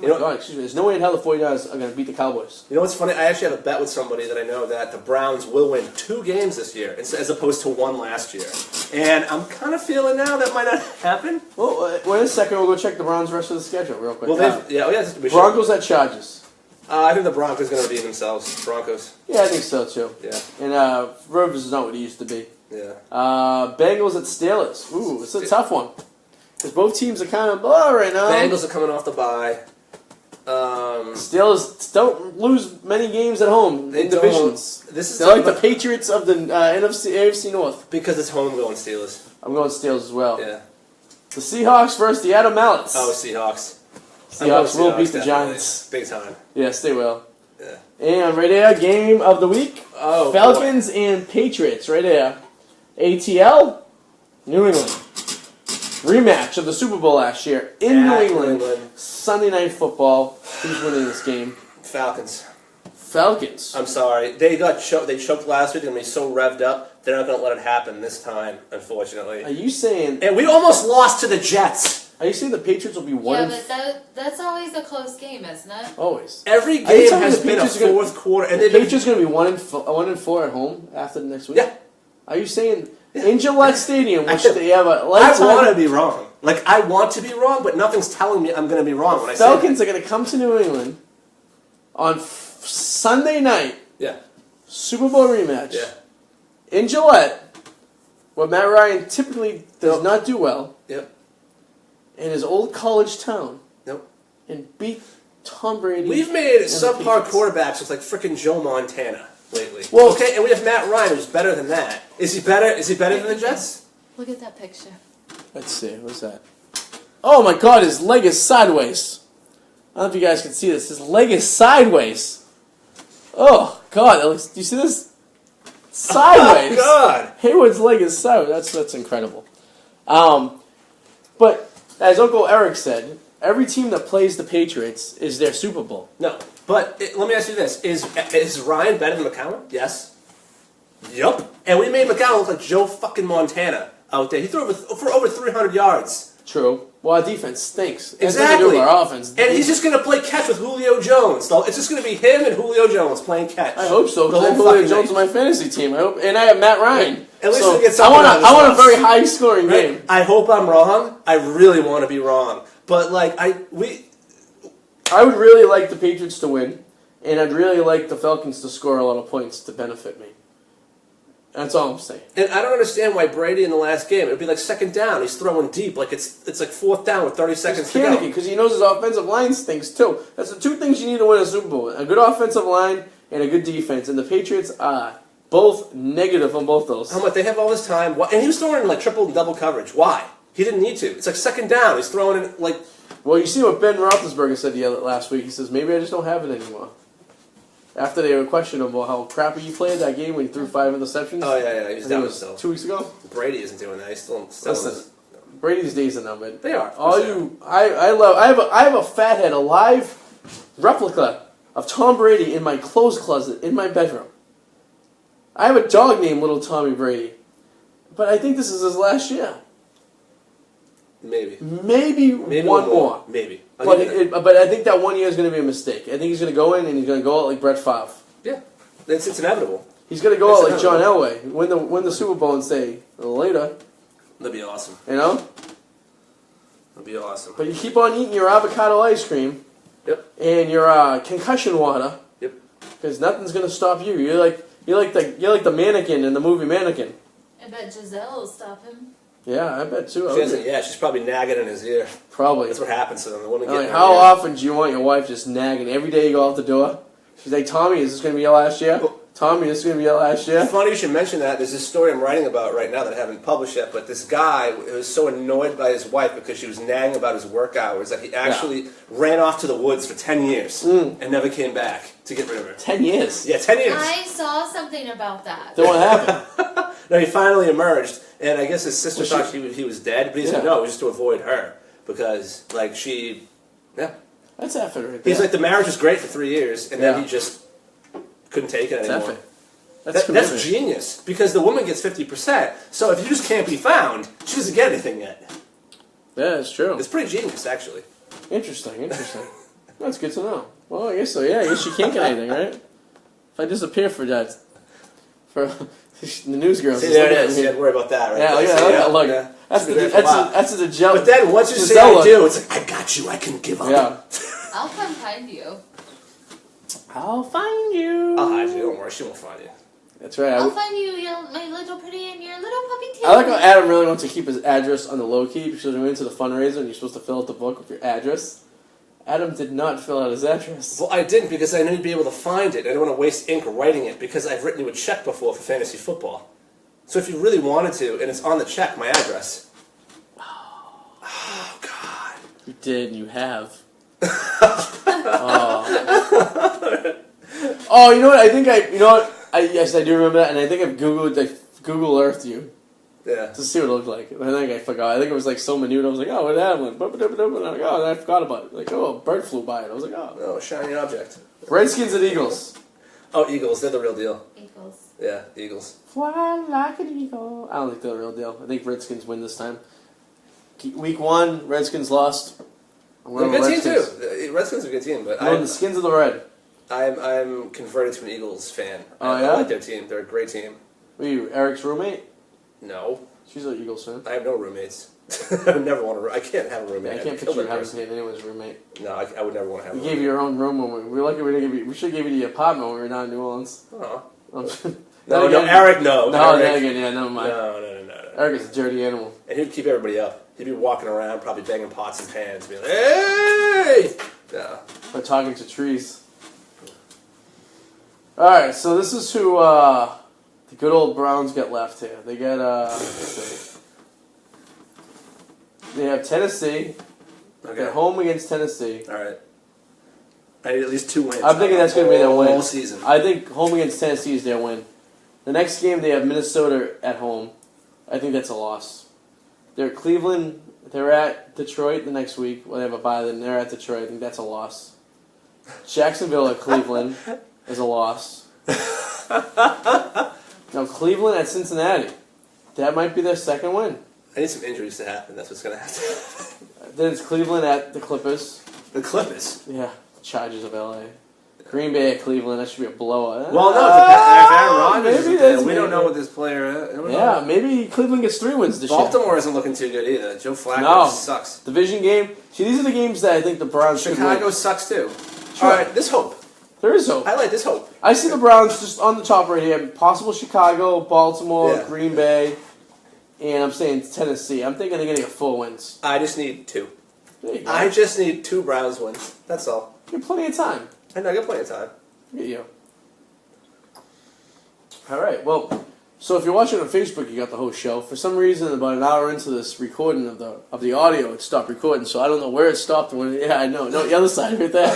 You know, there's no way in hell the 49ers are going to beat the Cowboys. You know what's funny? I actually have a bet with somebody that I know that the Browns will win 2 games this year as opposed to 1 last year. And I'm kind of feeling now that might not happen. Well, wait a second. We'll go check the Browns' rest of the schedule real quick. Well, we Broncos at Chargers. I think the Broncos are going to beat themselves. Broncos. Yeah, I think so, too. Yeah. And Rivers is not what he used to be. Yeah. Bengals at Steelers. Ooh, it's a tough one. Because both teams are kind of blah right now. Bengals are coming off the bye. Steelers don't lose many games at home in divisions. They're like the Patriots of the AFC North. Because it's home going Steelers. I'm going Steelers as well. Yeah. The Seahawks versus the Adam Mallets. Oh, Seahawks. Seahawks will beat the definitely. Giants. Big time. Yes, they will. Yeah. And right there, game of the week. Oh, Falcons and Patriots, right there. ATL, New England. Rematch of the Super Bowl last year in New England. Sunday Night Football. Who's winning this game? Falcons. Falcons. I'm sorry. They got choked. They choked last week. They're going to be so revved up. They're not going to let it happen this time, unfortunately. Are you saying... And we almost lost to the Jets. Are you saying the Patriots will be 1? Yeah, but that's always a close game, isn't it? Always. Every Are you game telling me has the been a Patriots are gonna- fourth quarter. And The they've Patriots going to be 1-4 at home after the next week? Yeah. Are you saying in Gillette Stadium, which they have a I lifetime... want to be wrong. Like, I want to be wrong, but nothing's telling me I'm going to be wrong when I say Falcons are going to come to New England on Sunday night, Yeah. Super Bowl rematch, Yeah. in Gillette, where Matt Ryan typically does not do well, Yep. in his old college town, Nope. and beat Tom Brady. We've made and the subpar Patriots. quarterbacks look like frickin' Joe Montana lately. Well- okay, and we have Matt Ryan, who's better than that. Is he better? Is he better than the Jets? Look at that picture. Let's see, what's that? Oh my god, his leg is sideways. I don't know if you guys can see this. His leg is sideways. Oh god, do you see this? Sideways. Oh, God. Hayward's leg is sideways. That's incredible. But as Uncle Eric said, every team that plays the Patriots is their Super Bowl. No. But let me ask you this. Is Ryan better than McCown? Yes. Yup. And we made McCown look like Joe fucking Montana out there. He threw for over 300 yards. True. Well, our defense stinks. That's Exactly. nothing to do with our offense. And he's just going to play catch with Julio Jones. So it's just going to be him and Julio Jones playing catch. I hope so, The because I have whole Julio fucking Jones on night. my fantasy team. I hope, and I have Matt Ryan. At least so we get something out of this I want a loss. very high scoring Right? game. I hope I'm wrong. I really want to be wrong. But, like, I would really like the Patriots to win, and I'd really like the Falcons to score a lot of points to benefit me. That's all I'm saying. And I don't understand why Brady in the last game, it would be like second down. He's throwing deep. Like it's like fourth down with 30 seconds He's to go. panicking because he knows his offensive line stinks too. That's the 2 things you need to win a Super Bowl: a good offensive line and a good defense. And the Patriots are both negative on both those. How much they have all this time? And he was throwing in like triple and double coverage. Why? He didn't need to. It's like second down. He's throwing in like. Well, you see what Ben Roethlisberger said last week. He says maybe I just don't have it anymore. After they were questioning him about how crappy he played that game when he threw 5 interceptions. Oh yeah, he's I think down it was himself. 2 weeks ago. Brady isn't doing that. He's still Listen, Brady's days are numbered. They are. All you, I have a fathead, a live replica of Tom Brady in my clothes closet in my bedroom. I have a dog named Little Tommy Brady, but I think this is his last year. Maybe Maybe one more. Maybe. But I think that 1 year is going to be a mistake. I think he's going to go in and he's going to go out like Brett Favre. Yeah, it's inevitable. He's going to go out like It's John Elway, win the Super Bowl and say later. That'd be awesome. You know. That'd be awesome. But you keep on eating your avocado ice cream. Yep. And your concussion water. Yep. Because nothing's going to stop you. You're like the mannequin in the movie Mannequin. I bet Giselle will stop him. Yeah, I bet too. She doesn't. Yeah, she's probably nagging in his ear. Probably. That's what happens to them. The women get. Like, how often do you want your wife just nagging every day you go out the door? She's like, Tommy, is this going to be your last year? Tommy, this is going to be your last year? It's funny you should mention that. There's this story I'm writing about right now that I haven't published yet, but this guy was so annoyed by his wife because she was nagging about his work hours that he actually ran off to the woods for 10 years and never came back to get rid of her. 10 years? Yeah, 10 years. I saw something about that. Then what happened? No, he finally emerged, and I guess his sister thought he was dead, but he said no, it was just to avoid her because, like, That's effort right there. He's like, the marriage was great for 3 years, and then he just couldn't take it anymore. That's genius, because the woman gets 50%, so if you just can't be found, she doesn't get anything yet. Yeah, that's true. It's pretty genius, actually. Interesting. That's good to know. Well, I guess so, yeah. I guess you can't get anything, right? If I disappear for that, for the news girls. See, there it is. You had to worry about that, right? Yeah, look. Yeah. That's a gel. But then once you say I do, it's like, I got you, I can give up. Yeah. I'll come find you. I'll find you. I'll hide you, don't worry, she won't find you. That's right. I'll find you, my little pretty and your little puppy too. I like how Adam really wants to keep his address on the low key because we went to the fundraiser and you're supposed to fill out the book with your address. Adam did not fill out his address. Well, I didn't because I knew you'd be able to find it. I didn't want to waste ink writing it because I've written you a check before for fantasy football. So if you really wanted to, and it's on the check, my address. Oh, God. You did, and you have. Oh, you know what? Yes, I do remember that, and I think I've Google Earthed you. Yeah. To see what it looked like. And I think I forgot. I think it was like so minute. I was like, oh, what happened? And I'm like, oh, and I forgot about it. Like, oh, a bird flew by it. I was like, oh. Oh, shiny object. Redskins and Eagles. Oh, Eagles. They're the real deal. Eagles. Yeah, Eagles. Fly like an eagle. I don't think they're the real deal. I think Redskins win this time. Week 1, Redskins lost. They're a good team, too. Redskins are a good team, but the skins of the red. I'm converted to an Eagles fan. Oh, I yeah? like their team. They're a great team. Are you Eric's roommate? No. She's an Eagles fan. I have no roommates. I would never want to. I can't have a roommate. I can't picture you having anyone's roommate. No, I would never want to have. We gave you your own room when we were lucky. We should have given you the apartment when we were down in New Orleans. Oh. No, Eric, no. No, Eric. again, yeah, never mind. No. Eric is a dirty animal. And he'd keep everybody up. He'd be walking around, probably banging pots and pans, being like, "Hey!" Yeah. By talking to trees. All right, so this is who the good old Browns get left here. They get let's see. They have Tennessee. Okay. They're home against Tennessee. All right. I need at least 2 wins. I'm thinking that's going to be their win. All season. I think home against Tennessee is their win. The next game they have Minnesota at home. I think that's a loss. They're Cleveland. They're at Detroit the next week. Well, they have a bye. Then they're at Detroit. I think that's a loss. Jacksonville at Cleveland is a loss. Now Cleveland at Cincinnati. That might be their second win. I need some injuries to happen. That's what's going to happen. Then it's Cleveland at the Clippers. The Clippers? Yeah. Chargers of LA. Green Bay at Cleveland. That should be a blowout. Well, no. If Aaron Rodgers is there, we don't know what this player is. Yeah, maybe Cleveland gets 3 wins this year. Baltimore isn't looking too good either. Joe Flacco sucks. Division game. See, these are the games that I think the Browns should win. Chicago sucks too. Sure. All right, there's hope. There is hope. I like this hope. I see the Browns just on the top right here. Possible Chicago, Baltimore, Green Bay, and I'm saying Tennessee. I'm thinking they're going to get 4 wins. I just need 2. There you go. I just need 2 Browns wins. That's all. You have plenty of time. I know, I got plenty of time. Look at you. All right, well, so if you're watching on Facebook, you got the whole show. For some reason, about an hour into this recording of the audio, it stopped recording, so I don't know where it stopped. I know. No, the other side right there.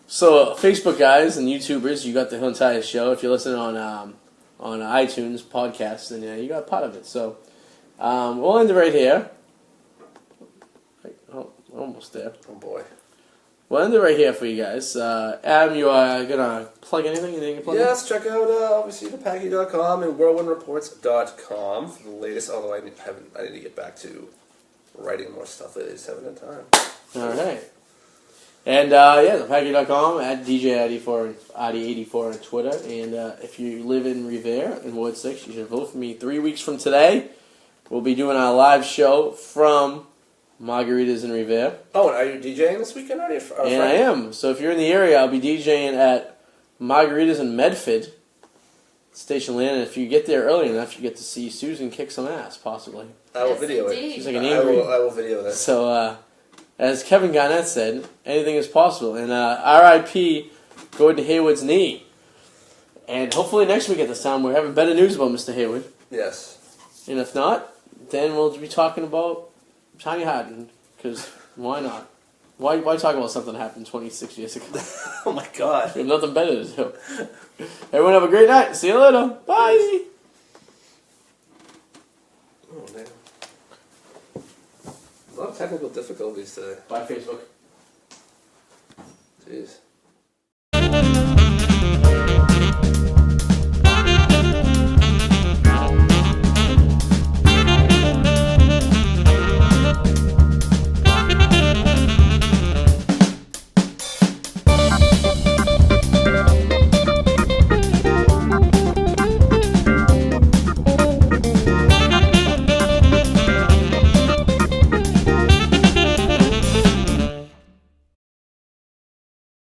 So, Facebook guys and YouTubers, you got the entire show. If you're listening on iTunes podcast, then you got part of it. So, we'll end it right here. Almost there. Oh, boy. We'll end it right here for you guys. Adam, you are going to plug anything? Yes, check out, obviously, thepacky.com and whirlwindreports.com for the latest, although I need to get back to writing more stuff lately. I just haven't had time. All right. And, thepacky.com, at DJ84 and Arty84 on Twitter. And if you live in Revere, in Ward 6, you should vote for me 3 weeks from today. We'll be doing our live show from Margaritas in Revere. Oh, and are you DJing this weekend? I am. So if you're in the area, I'll be DJing at Margaritas in Medford Station Land, and if you get there early enough, you get to see Susan kick some ass, possibly. I will Yes, video it. indeed. She's like an I angry. will video that. So, as Kevin Garnett said, anything is possible. And R.I.P. Gordon Hayward's knee. And hopefully next week at this time we're having better news about Mr. Hayward. Yes. And if not, then we'll be talking about Tiny Hardin. Because why not? Why talk about something that happened 26 years ago? Oh my God. We have nothing better to do. Everyone have a great night. See you later. Bye. Oh man. A lot of technical difficulties today. Bye, Facebook.